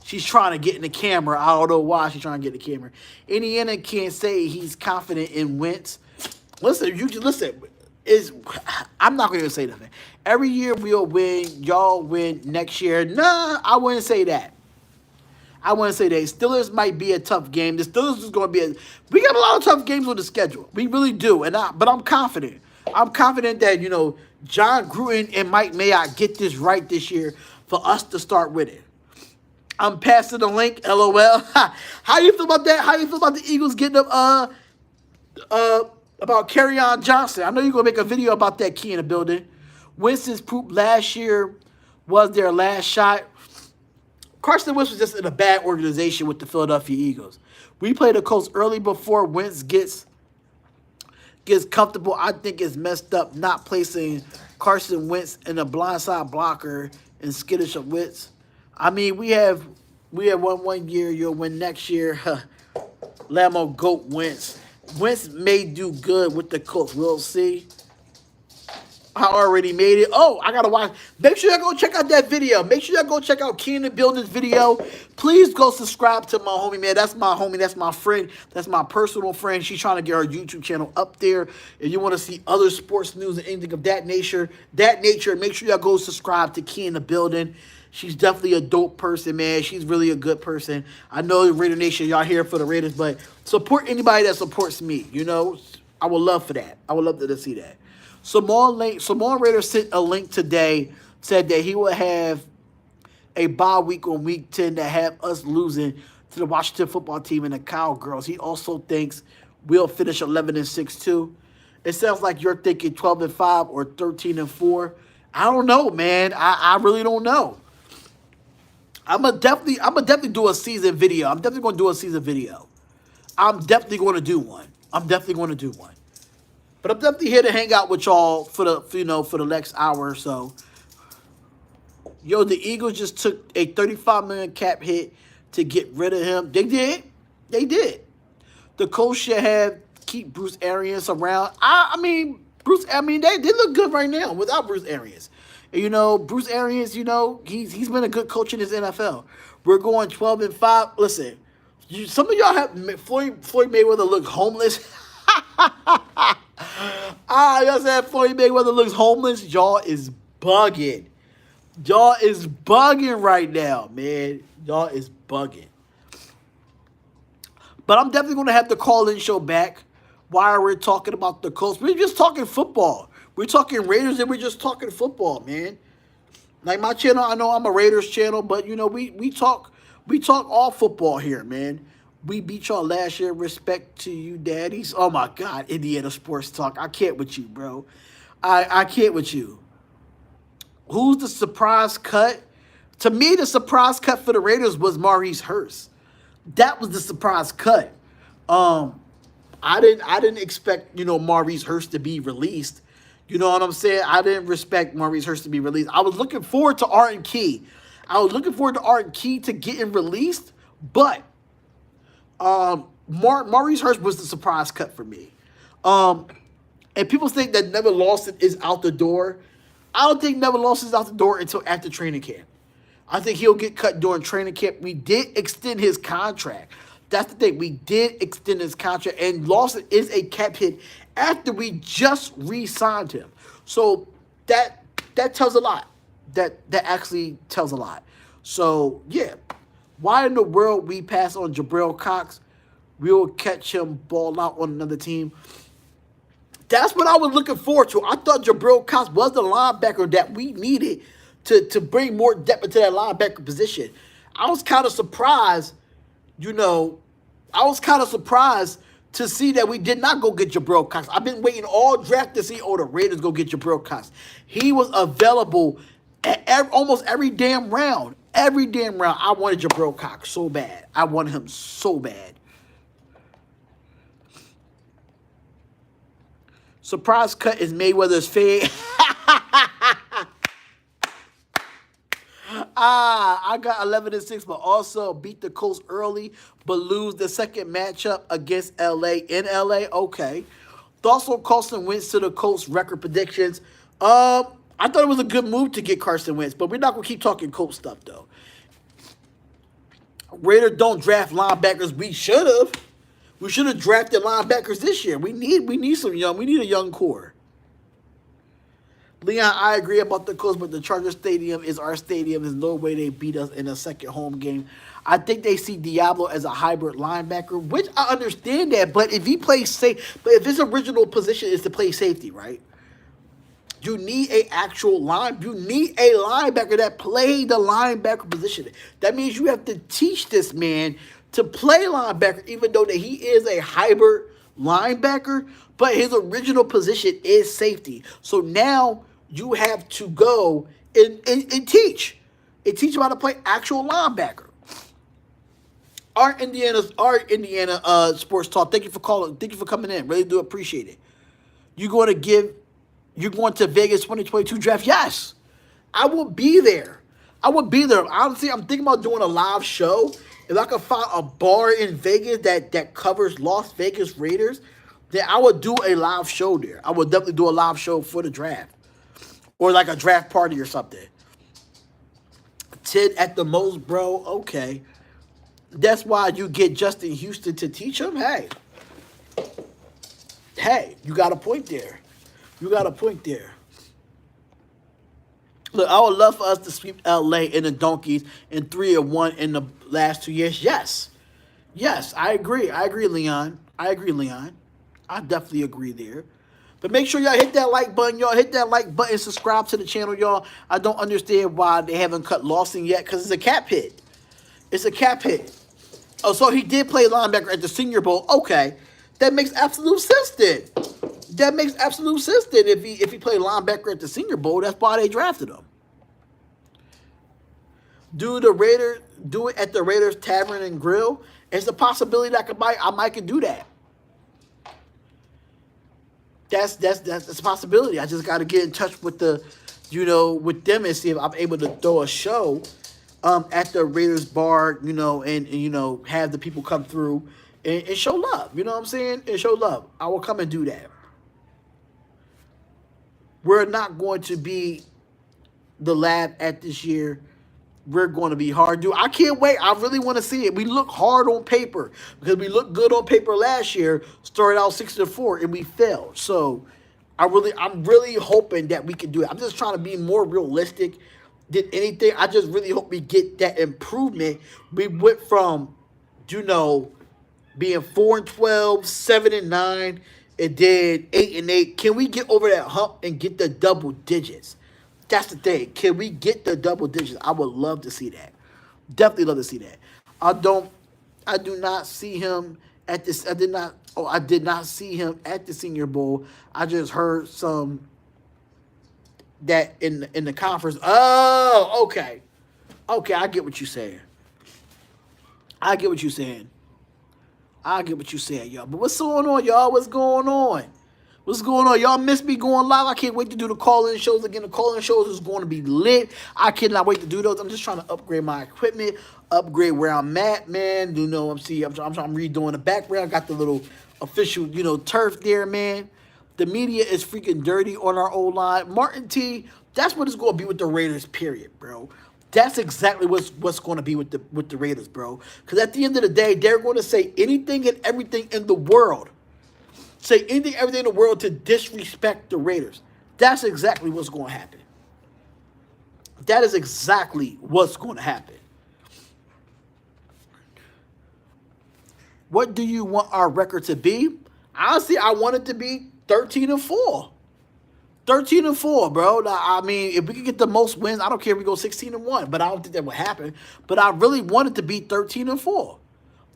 she's trying to get in the camera. I don't know why she's trying to get in the camera. Indiana can't say he's confident in Wentz. Listen. I'm not going to say nothing. Every year we'll win. Y'all win next year. Nah, I wouldn't say that. Steelers might be a tough game. The Steelers is going to be we got a lot of tough games on the schedule. We really do. But I'm confident. I'm confident that, John Gruden and Mike Mayock get this right this year for us to start with it. I'm passing the link, LOL. How you feel about that? How you feel about the Eagles getting up about Kerryon Johnson? I know you're going to make a video about that, key in the building. Winston's poop last year was their last shot. Carson Wentz was just in a bad organization with the Philadelphia Eagles. We play the Colts early before Wentz gets comfortable. I think it's messed up not placing Carson Wentz in a blindside blocker and skittish of Wentz. I mean, we have won one year. You'll win next year. Lamo Goat Wentz. Wentz may do good with the Colts. We'll see. I already made it. Oh, I got to watch. Make sure y'all go check out that video. Make sure y'all go check out Key in the Building's video. Please go subscribe to my homie, man. That's my homie. That's my friend. That's my personal friend. She's trying to get her YouTube channel up there. If you want to see other sports news and anything of that nature, make sure y'all go subscribe to Key in the Building. She's definitely a dope person, man. She's really a good person. I know Raider Nation, y'all here for the Raiders, but support anybody that supports me. I would love for that. I would love to see that. Samoan Raider sent a link today, said that he will have a bye week on week 10 to have us losing to the Washington football team and the Cowgirls. He also thinks we'll finish 11-6 too. It sounds like you're thinking 12-5 or 13-4. I don't know, man. I really don't know. I'm gonna definitely do a season video. I'm definitely going to do a season video. I'm definitely going to do one. But I'm definitely here to hang out with y'all for the next hour or so. Yo, the Eagles just took a $35 million cap hit to get rid of him. They did. The Colts should keep Bruce Arians around. They look good right now without Bruce Arians. And, Bruce Arians, he's been a good coach in his NFL. We're going 12-5. Listen, some of y'all have Floyd Mayweather look homeless. Y'all said Floyd Mayweather looks homeless. Y'all is bugging. Y'all is bugging right now, man. Y'all is bugging. But I'm definitely going to have the call-in show back while we're talking about the Colts. We're just talking football. We're talking Raiders and we're just talking football, man. Like my channel, I know I'm a Raiders channel, but you know, we talk all football here, man. We beat y'all last year. Respect to you, daddies. Oh my God, Indiana sports talk. I can't with you, bro. I can't with you. Who's the surprise cut? To me, the surprise cut for the Raiders was Maurice Hurst. That was the surprise cut. I didn't expect, you know, Maurice Hurst to be released. You know what I'm saying? I didn't respect Maurice Hurst to be released. I was looking forward to Arden Key. I was looking forward to Arden Key to getting released, but Maurice Hurst was the surprise cut for me. And people think that Never Lost It is out the door. I don't think Never Lost It is out the door until after training camp. I think he'll get cut during training camp. We did extend his contract. That's the thing. We did extend his contract, and Lawson is a cap hit after we just re-signed him. So that tells a lot. That actually tells a lot. So yeah, why in the world we pass on Jabril Cox? We'll catch him ball out on another team. That's what I was looking forward to. I thought Jabril Cox was the linebacker that we needed to bring more depth into that linebacker position. I was kind of surprised, you know, to see that we did not go get Jabril Cox. I've been waiting all draft to see, the Raiders go get Jabril Cox. He was available at almost every damn round. Every damn round, I wanted Jabril Cox so bad. I wanted him so bad. Surprise cut is Mayweather's fade. I got 11-6, but also beat the Colts early, but lose the second matchup against LA in LA. Okay. Thoughts on Carson Wentz to the Colts record predictions. I thought it was a good move to get Carson Wentz, but we're not going to keep talking Colts stuff, though. Raiders don't draft linebackers. We should have. We should have drafted linebackers this year. We need a young core. Leon, I agree about the Colts, but the Charger Stadium is our stadium. There's no way they beat us in a second home game. I think they see Diablo as a hybrid linebacker, which I understand that. But if he plays safe, but if his original position is to play safety, right? You need a linebacker that played the linebacker position. That means you have to teach this man to play linebacker, even though that he is a hybrid linebacker, but his original position is safety. So now you have to go and teach. And teach him how to play actual linebacker. Our Indiana sports talk. Thank you for calling. Thank you for coming in. Really do appreciate it. You're going to Vegas 2022 draft? Yes. I will be there. Honestly, I'm thinking about doing a live show. If I could find a bar in Vegas that covers Las Vegas Raiders, then I would do a live show there. I would definitely do a live show for the draft. Or like a draft party or something. 10 at the most, bro. Okay. That's why you get Justin Houston to teach him. Hey, you got a point there. Look, I would love for us to sweep LA in the Donkeys in 3-1 in the last 2 years. Yes, I agree. Leon. I definitely agree there. But make sure y'all hit that like button. Subscribe to the channel, y'all. I don't understand why they haven't cut Lawson yet, because it's a cap hit. Oh, so he did play linebacker at the Senior Bowl. Okay. That makes absolute sense then. If he played linebacker at the Senior Bowl, that's why they drafted him. Do it at the Raiders Tavern and Grill? It's a possibility that I might could do that. That's a possibility. I just got to get in touch with with them and see if I'm able to throw a show at the Raiders bar, and have the people come through and show love. You know what I'm saying? And show love. I will come and do that. We're not going to be the lab at this year. we're going to be hard, dude. I can't wait. I really want to see it. We look hard on paper because we looked good on paper last year. Started out 6-4 and we failed. So I'm really hoping that we can do it. I'm just trying to be more realistic than anything. I just really hope we get that improvement. We went from, being 4-12, 7-9, and then 8-8. Can we get over that hump and get the double digits? That's the thing. Can we get the double digits? I would love to see that. Definitely love to see that. I do not see him at this. I did not see him at the Senior Bowl. I just heard some that in the conference. Oh, okay. Okay, I get what you're saying. I get what you're saying, y'all. But what's going on, y'all? What's going on? What's going on? Y'all miss me going live? I can't wait to do the call-in shows again. The call-in shows is going to be lit. I cannot wait to do those. I'm just trying to upgrade my equipment, upgrade where I'm at, man. I'm redoing the background. Got the little official, turf there, man. The media is freaking dirty on our old line. Martin T, that's what it's going to be with the Raiders, period, bro. That's exactly what's going to be with the Raiders, bro. Because at the end of the day, they're going to say anything and everything in the world. Say anything, everything in the world to disrespect the Raiders. That's exactly what's going to happen. That is exactly what's going to happen. What do you want our record to be? Honestly, I want it to be 13-4. 13-4, bro. I mean, if we could get the most wins, I don't care if we go 16-1, but I don't think that would happen. But I really want it to be 13-4.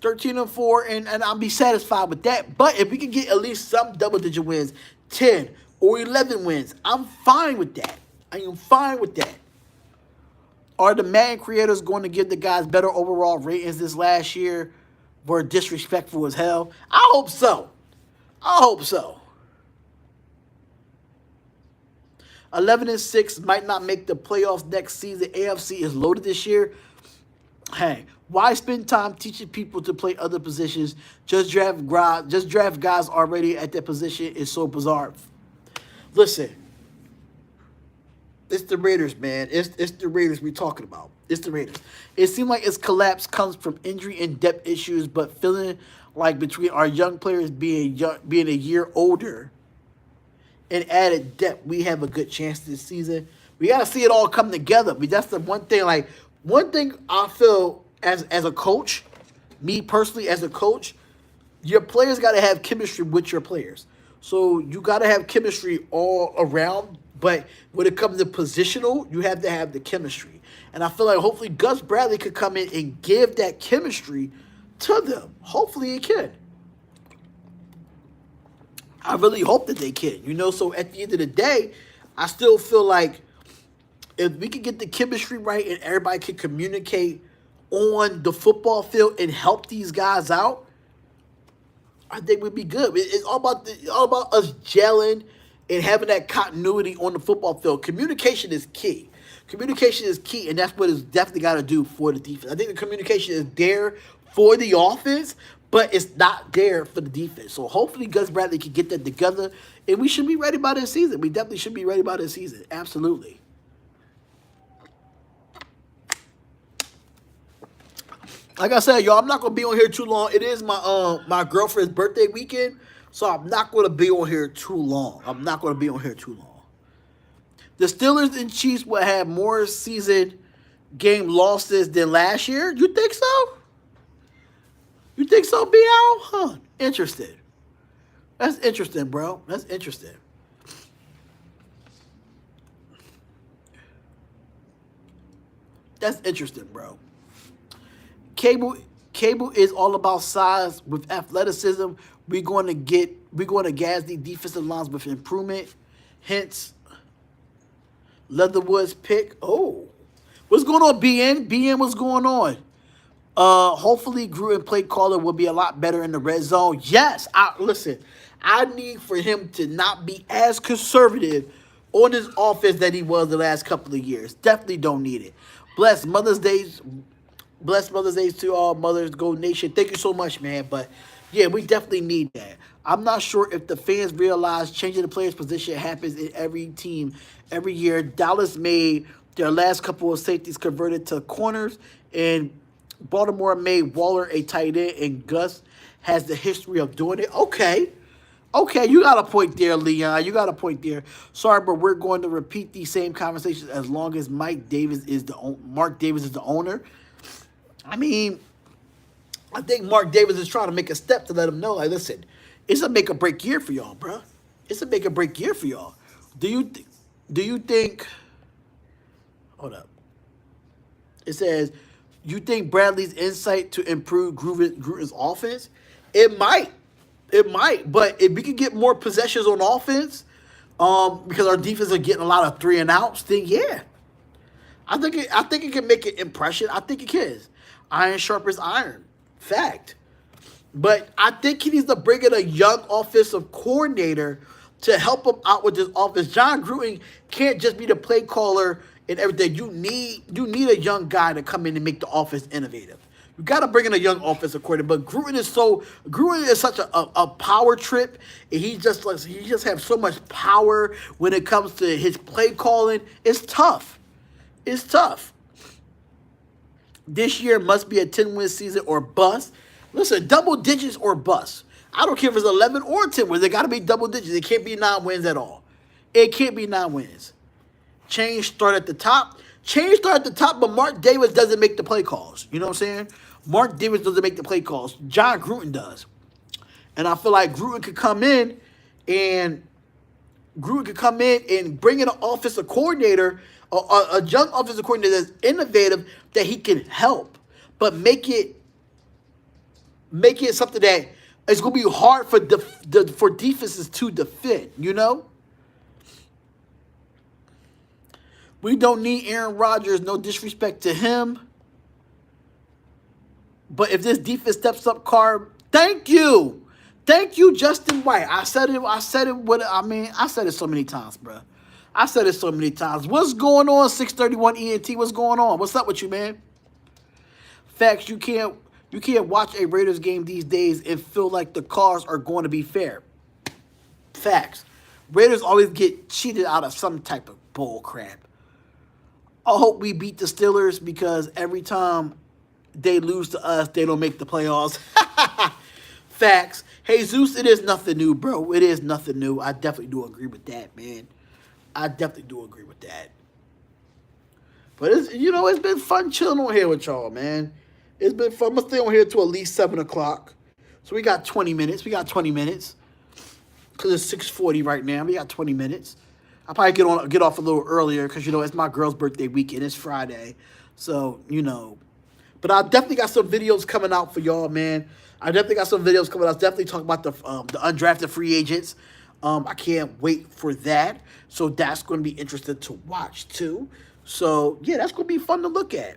13-4, and I'll be satisfied with that. But if we can get at least some double-digit wins, 10 or 11 wins, I'm fine with that. I am fine with that. Are the Madden creators going to give the guys better overall ratings this last year? Were disrespectful as hell? I hope so. 11-6 might not make the playoffs next season. AFC is loaded this year. Hey, why spend time teaching people to play other positions? Just draft guys already at that position is so bizarre. Listen, it's the Raiders, man. It's the Raiders we're talking about. It's the Raiders. It seems like its collapse comes from injury and depth issues, but feeling like between our young players being a year older and added depth, we have a good chance this season. We got to see it all come together. But that's the one thing. Like, one thing I feel as a coach, me personally as a coach, your players got to have chemistry with your players. So you got to have chemistry all around. But when it comes to positional, you have to have the chemistry. And I feel like hopefully Gus Bradley could come in and give that chemistry to them. Hopefully he can. I really hope that they can. So at the end of the day, I still feel like if we can get the chemistry right and everybody can communicate on the football field and help these guys out, I think we'd be good. It's all about us gelling and having that continuity on the football field. Communication is key. Communication is key, and that's what it's definitely got to do for the defense. I think the communication is there for the offense, but it's not there for the defense. So hopefully Gus Bradley can get that together, and we should be ready by this season. We definitely should be ready by this season. Absolutely. Like I said, y'all, I'm not going to be on here too long. It is my girlfriend's birthday weekend, so I'm not going to be on here too long. The Steelers and Chiefs will have more season game losses than last year. You think so? You think so, B.L.? Huh. Interesting. That's interesting, bro. That's interesting. That's interesting, bro. Cable is all about size with athleticism. We're going to gas the defensive lines with improvement. Hence, Leatherwood's pick. Oh, what's going on, BN? BN, what's going on? Hopefully, Gruden play caller will be a lot better in the red zone. Yes, listen. I need for him to not be as conservative on his offense that he was the last couple of years. Definitely don't need it. Bless Mother's Day to all mothers, Go Nation. Thank you so much, man. But yeah, we definitely need that. I'm not sure if the fans realize changing the player's position happens in every team every year. Dallas made Their last couple of safeties converted to corners, and Baltimore made Waller a tight end, and Gus has the history of doing it. Okay. Okay, you got a point there, Leon. You got a point there. Sorry, but we're going to repeat these same conversations as long as Mark Davis is the owner. I mean, I think Mark Davis is trying to make a step to let him know, like, listen, it's a make or break year for y'all, bro. It's a make or break year for y'all. Do you think? Hold up. It says, you think Bradley's insight to improve Gruden's offense? It might. It might. But if we could get more possessions on offense, because our defense are getting a lot of 3 and outs, then yeah. I think it can make an impression. I think it can. Iron sharpens iron. Fact. But I think he needs to bring in a young offensive coordinator to help him out with this offense. John Gruden can't just be the play caller and everything. You need a young guy to come in and make the offense innovative. You got to bring in a young offensive coordinator. But Gruden is such a power trip, and he just has so much power when it comes to his play calling. It's tough. It's tough. This year must be a 10-win season or bust. Listen, double digits or bust. I don't care if it's 11 or 10 wins. They got to be double digits. It can't be 9 wins at all. It can't be 9 wins. Change start at the top. Change start at the top, but Mark Davis doesn't make the play calls. You know what I'm saying? Mark Davis doesn't make the play calls. John Gruden does. And I feel like Gruden could come in and bring in an offensive coordinator, a young offensive coordinator that's innovative, that he can help, but make it something that it's going to be hard for for defenses to defend, you know? We don't need Aaron Rodgers, no disrespect to him. But if this defense steps up, thank you. Thank you, Justin White. I said it so many times, bro. I said it so many times. What's going on, 631 ENT? What's going on? What's up with you, man? Facts, you can't watch a Raiders game these days and feel like the calls are going to be fair. Facts. Raiders always get cheated out of some type of bull crap. I hope we beat the Steelers because every time they lose to us, they don't make the playoffs. Facts. Hey, Zeus, it is nothing new, bro. It is nothing new. I definitely do agree with that, man. I definitely do agree with that. But it's been fun chilling on here with y'all, man. It's been fun. I'm going to stay on here till at least 7 o'clock. So we got 20 minutes. Because it's 6:40 right now. We got 20 minutes. I'll probably get off a little earlier because, it's my girl's birthday weekend. It's Friday. So, But I definitely got some videos coming out for y'all, man. I definitely got some videos coming out. I'll definitely talk about the undrafted free agents. I can't wait for that. So that's going to be interesting to watch, too. So, yeah, that's going to be fun to look at.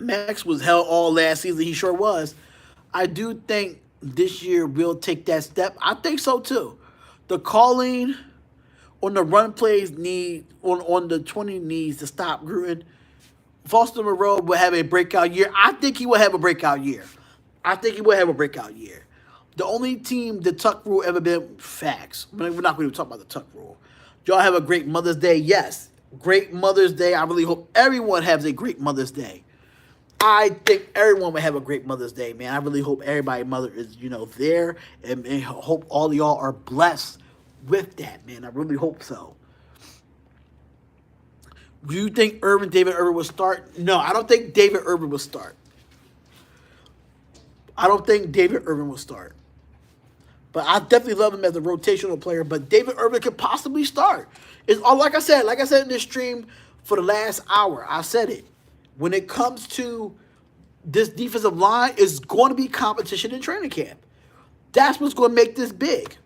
Max was hell all last season. He sure was. I do think this year we'll take that step. I think so, too. The calling on the run plays on the 20 needs to stop Gruden. Foster Moreau will have a breakout year. I think he will have a breakout year. The only team the Tuck rule ever been, facts. We're not going to talk about the Tuck rule. Y'all have a great Mother's Day. Yes, great Mother's Day. I really hope everyone has a great Mother's Day. I think everyone will have a great Mother's Day, man. I really hope everybody's mother is, there, and hope all of y'all are blessed with that, man. I really hope so. Do you think David Irvin will start? No, I don't think David Irvin will start. But I definitely love him as a rotational player. But David Irvin could possibly start. It's all like I said in this stream for the last hour. I said it. When it comes to this defensive line, it's going to be competition in training camp. That's what's going to make this big.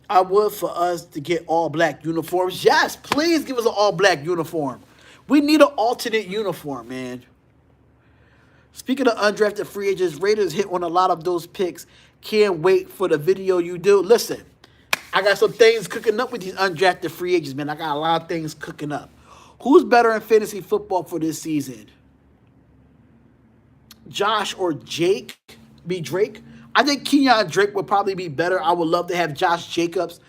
I would for us to get all black uniforms. Yes, please give us an all black uniform. We need an alternate uniform, man. Speaking of undrafted free agents, Raiders hit on a lot of those picks. Can't wait for the video you do. Listen, I got some things cooking up with these undrafted free agents, man. I got a lot of things cooking up. Who's better in fantasy football for this season? Josh or Drake? I think Kenyon Drake would probably be better. I would love to have Josh Jacobs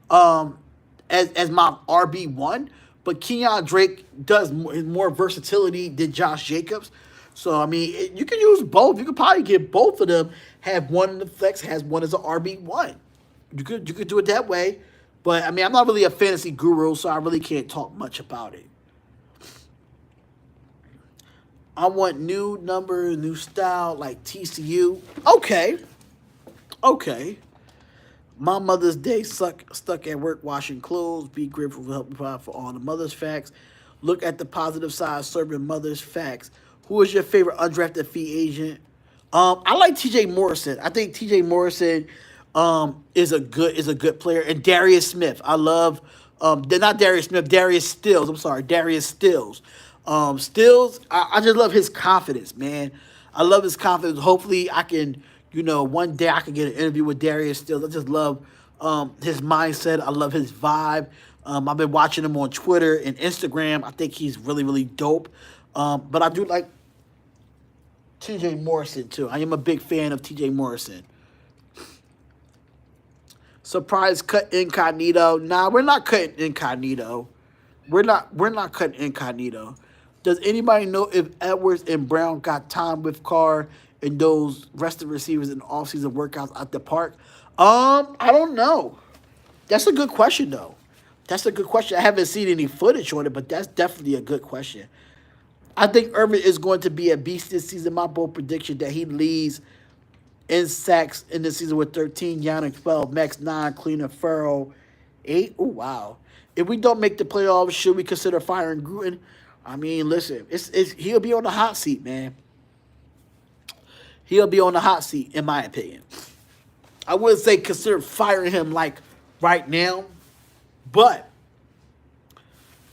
as my RB1, but Kenyon Drake does more versatility than Josh Jacobs. So, I mean, you can use both. You could probably get both of them, have one in the flex, has one as an RB1. You could do it that way. But, I mean, I'm not really a fantasy guru, so I really can't talk much about it. I want new number, new style, like TCU. Okay. Okay. My Mother's Day stuck at work washing clothes. Be grateful for help provide for all the mother's facts. Look at the positive side, serving mother's facts. Who is your favorite undrafted free agent? I like T.J. Morrison. I think T.J. Morrison is a good player. And Darius Smith. I love not Darius Smith, Darius Stills. I'm sorry, Darius Stills. Stills, I just love his confidence, man. I love his confidence. Hopefully I can, one day I can get an interview with Darius Stills. I just love his mindset. I love his vibe. I've been watching him on Twitter and Instagram. I think he's really, really dope. But I do like T.J. Morrison, too. I am a big fan of T.J. Morrison. Surprise cut Incognito. Nah, we're not cutting Incognito. We're not cutting Incognito. Does anybody know if Edwards and Brown got time with Carr and those rest of receivers in offseason workouts at the park? I don't know. That's a good question, though. That's a good question. I haven't seen any footage on it, but that's definitely a good question. I think Irvin is going to be a beast this season. My bold prediction that he leads in sacks in the season with 13, Yannick 12, Max 9, Cleaner Farrell 8. Oh, wow. If we don't make the playoffs, should we consider firing Gruden? I mean, listen, he'll be on the hot seat, man. He'll be on the hot seat, in my opinion. I wouldn't say consider firing him like right now, but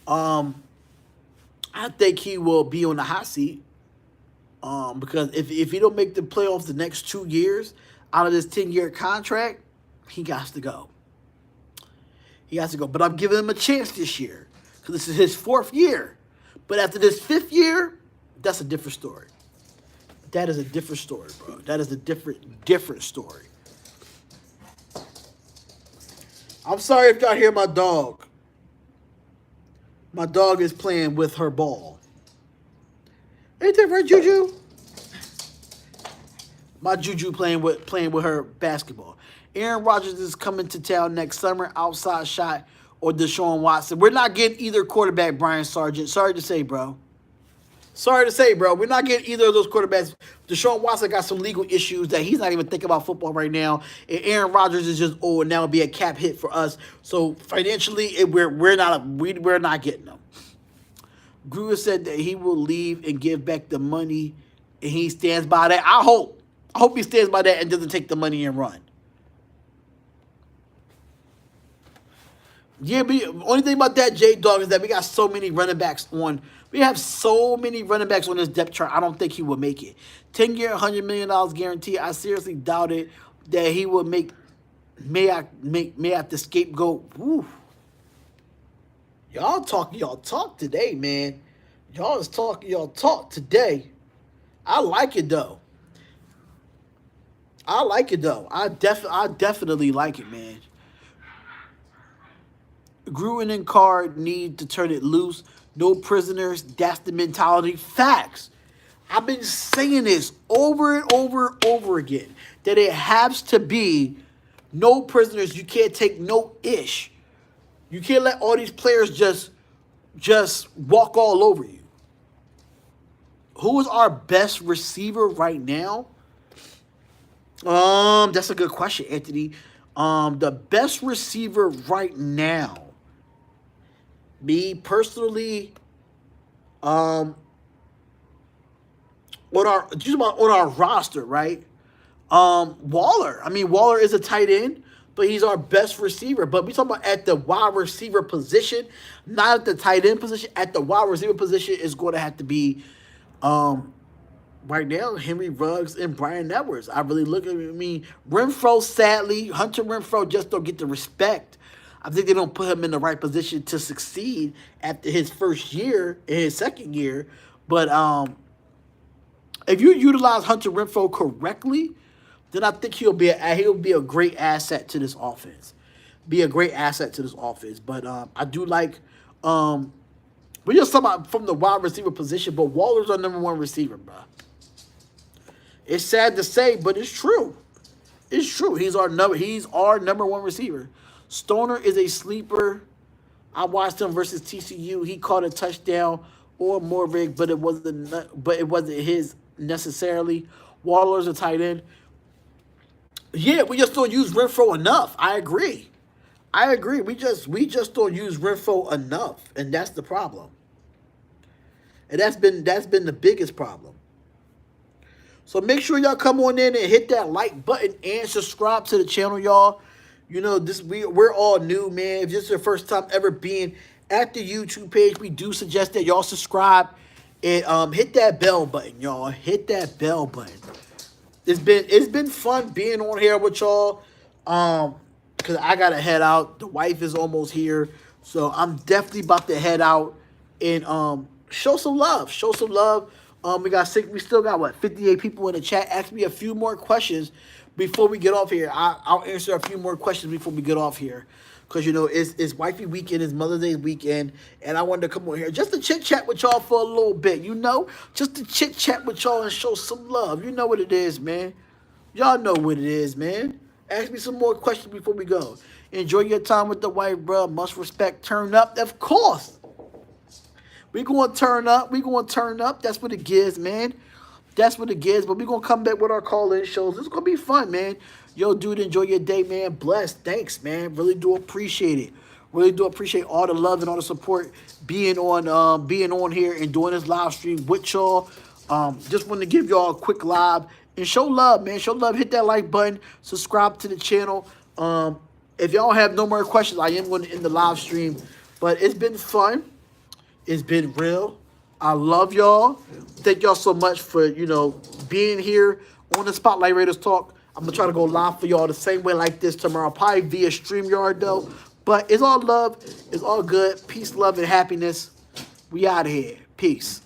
I think he will be on the hot seat because if he don't make the playoffs the next 2 years out of this 10-year contract, he got to go. He has to go. But I'm giving him a chance this year because this is his 4th year. But after this 5th year, that's a different story. That is a different story, bro. That is a different story. I'm sorry if y'all hear my dog. My dog is playing with her ball. Ain't that right, Juju? My Juju playing with her basketball. Aaron Rodgers is coming to town next summer. Outside shot or Deshaun Watson. We're not getting either quarterback, Brian Sargent. Sorry to say, bro. We're not getting either of those quarterbacks. Deshaun Watson got some legal issues that he's not even thinking about football right now. And Aaron Rodgers is just old, and that would be a cap hit for us. So financially, we're not getting them. Gruden said that he will leave and give back the money, and he stands by that. I hope he stands by that and doesn't take the money and run. Yeah, but the only thing about that, J-Dog, is that we got so many running backs on. We have so many running backs on this depth chart. I don't think he will make it. 10-year, $100 million guarantee. I seriously doubted that he would make. May have to scapegoat. Woo. Y'all talk today, man. Y'all talk today. I like it though. I definitely like it, man. Gruden and Carr need to turn it loose. No prisoners. That's the mentality. Facts. I've been saying this over and over again. That it has to be no prisoners. You can't take no ish. You can't let all these players just walk all over you. Who is our best receiver right now? That's a good question, Anthony. The best receiver right now. Me personally, on our roster, right? Waller. I mean, Waller is a tight end, but he's our best receiver. But we talking about at the wide receiver position, not at the tight end position. At the wide receiver position is going to have to be, right now, Henry Ruggs and Brian Edwards. I really look at Renfro, sadly, Hunter Renfro just don't get the respect. I think they don't put him in the right position to succeed after his first year and his second year. But if you utilize Hunter Renfro correctly, then I think he'll be a great asset to this offense. Be a great asset to this offense. But I do like we just talking about from the wide receiver position, but Waller's our number one receiver, bro. It's sad to say, but it's true. It's true. He's our number one receiver. Stoner is a sleeper. I watched him versus TCU. He caught a touchdown or more rig, but it wasn't his necessarily. Waller's a tight end. Yeah, we just don't use Renfro enough. I agree. We just don't use Renfro enough, and that's the problem. And that's been the biggest problem. So make sure y'all come on in and hit that like button and subscribe to the channel, y'all. You know, we're all new, man. If this is your first time ever being at the YouTube page, we do suggest that y'all subscribe and hit that bell button, y'all. Hit that bell button. It's been fun being on here with y'all. Because I gotta head out. The wife is almost here, so I'm definitely about to head out and show some love. Show some love. We still got what 58 people in the chat. Ask me a few more questions before we get off here. I'll answer a few more questions before we get off here, because you know it's wifey weekend, it's Mother's Day weekend, and I wanted to come on here just to chit chat with y'all for a little bit. You know, just to chit chat with y'all and show some love. You know what it is, man. Y'all know what it is, man. Ask me some more questions before we go. Enjoy your time with the wife, bro. Must respect. Turn up, of course. We gonna turn up. That's what it gives, man. That's what it gives. But we gonna come back with our call-in shows. It's gonna be fun, man. Yo, dude, enjoy your day, man. Blessed. Thanks, man. Really do appreciate it. Really do appreciate all the love and all the support being on here and doing this live stream with y'all. Just wanted to give y'all a quick live and show love, man. Show love. Hit that like button. Subscribe to the channel. If y'all have no more questions, I am going to end the live stream. But it's been fun. It's been real. I love y'all. Thank y'all so much for, you know, being here on the Spotlight Raiders Talk. I'm going to try to go live for y'all the same way like this tomorrow. Probably via StreamYard, though. But it's all love. It's all good. Peace, love, and happiness. We out of here. Peace.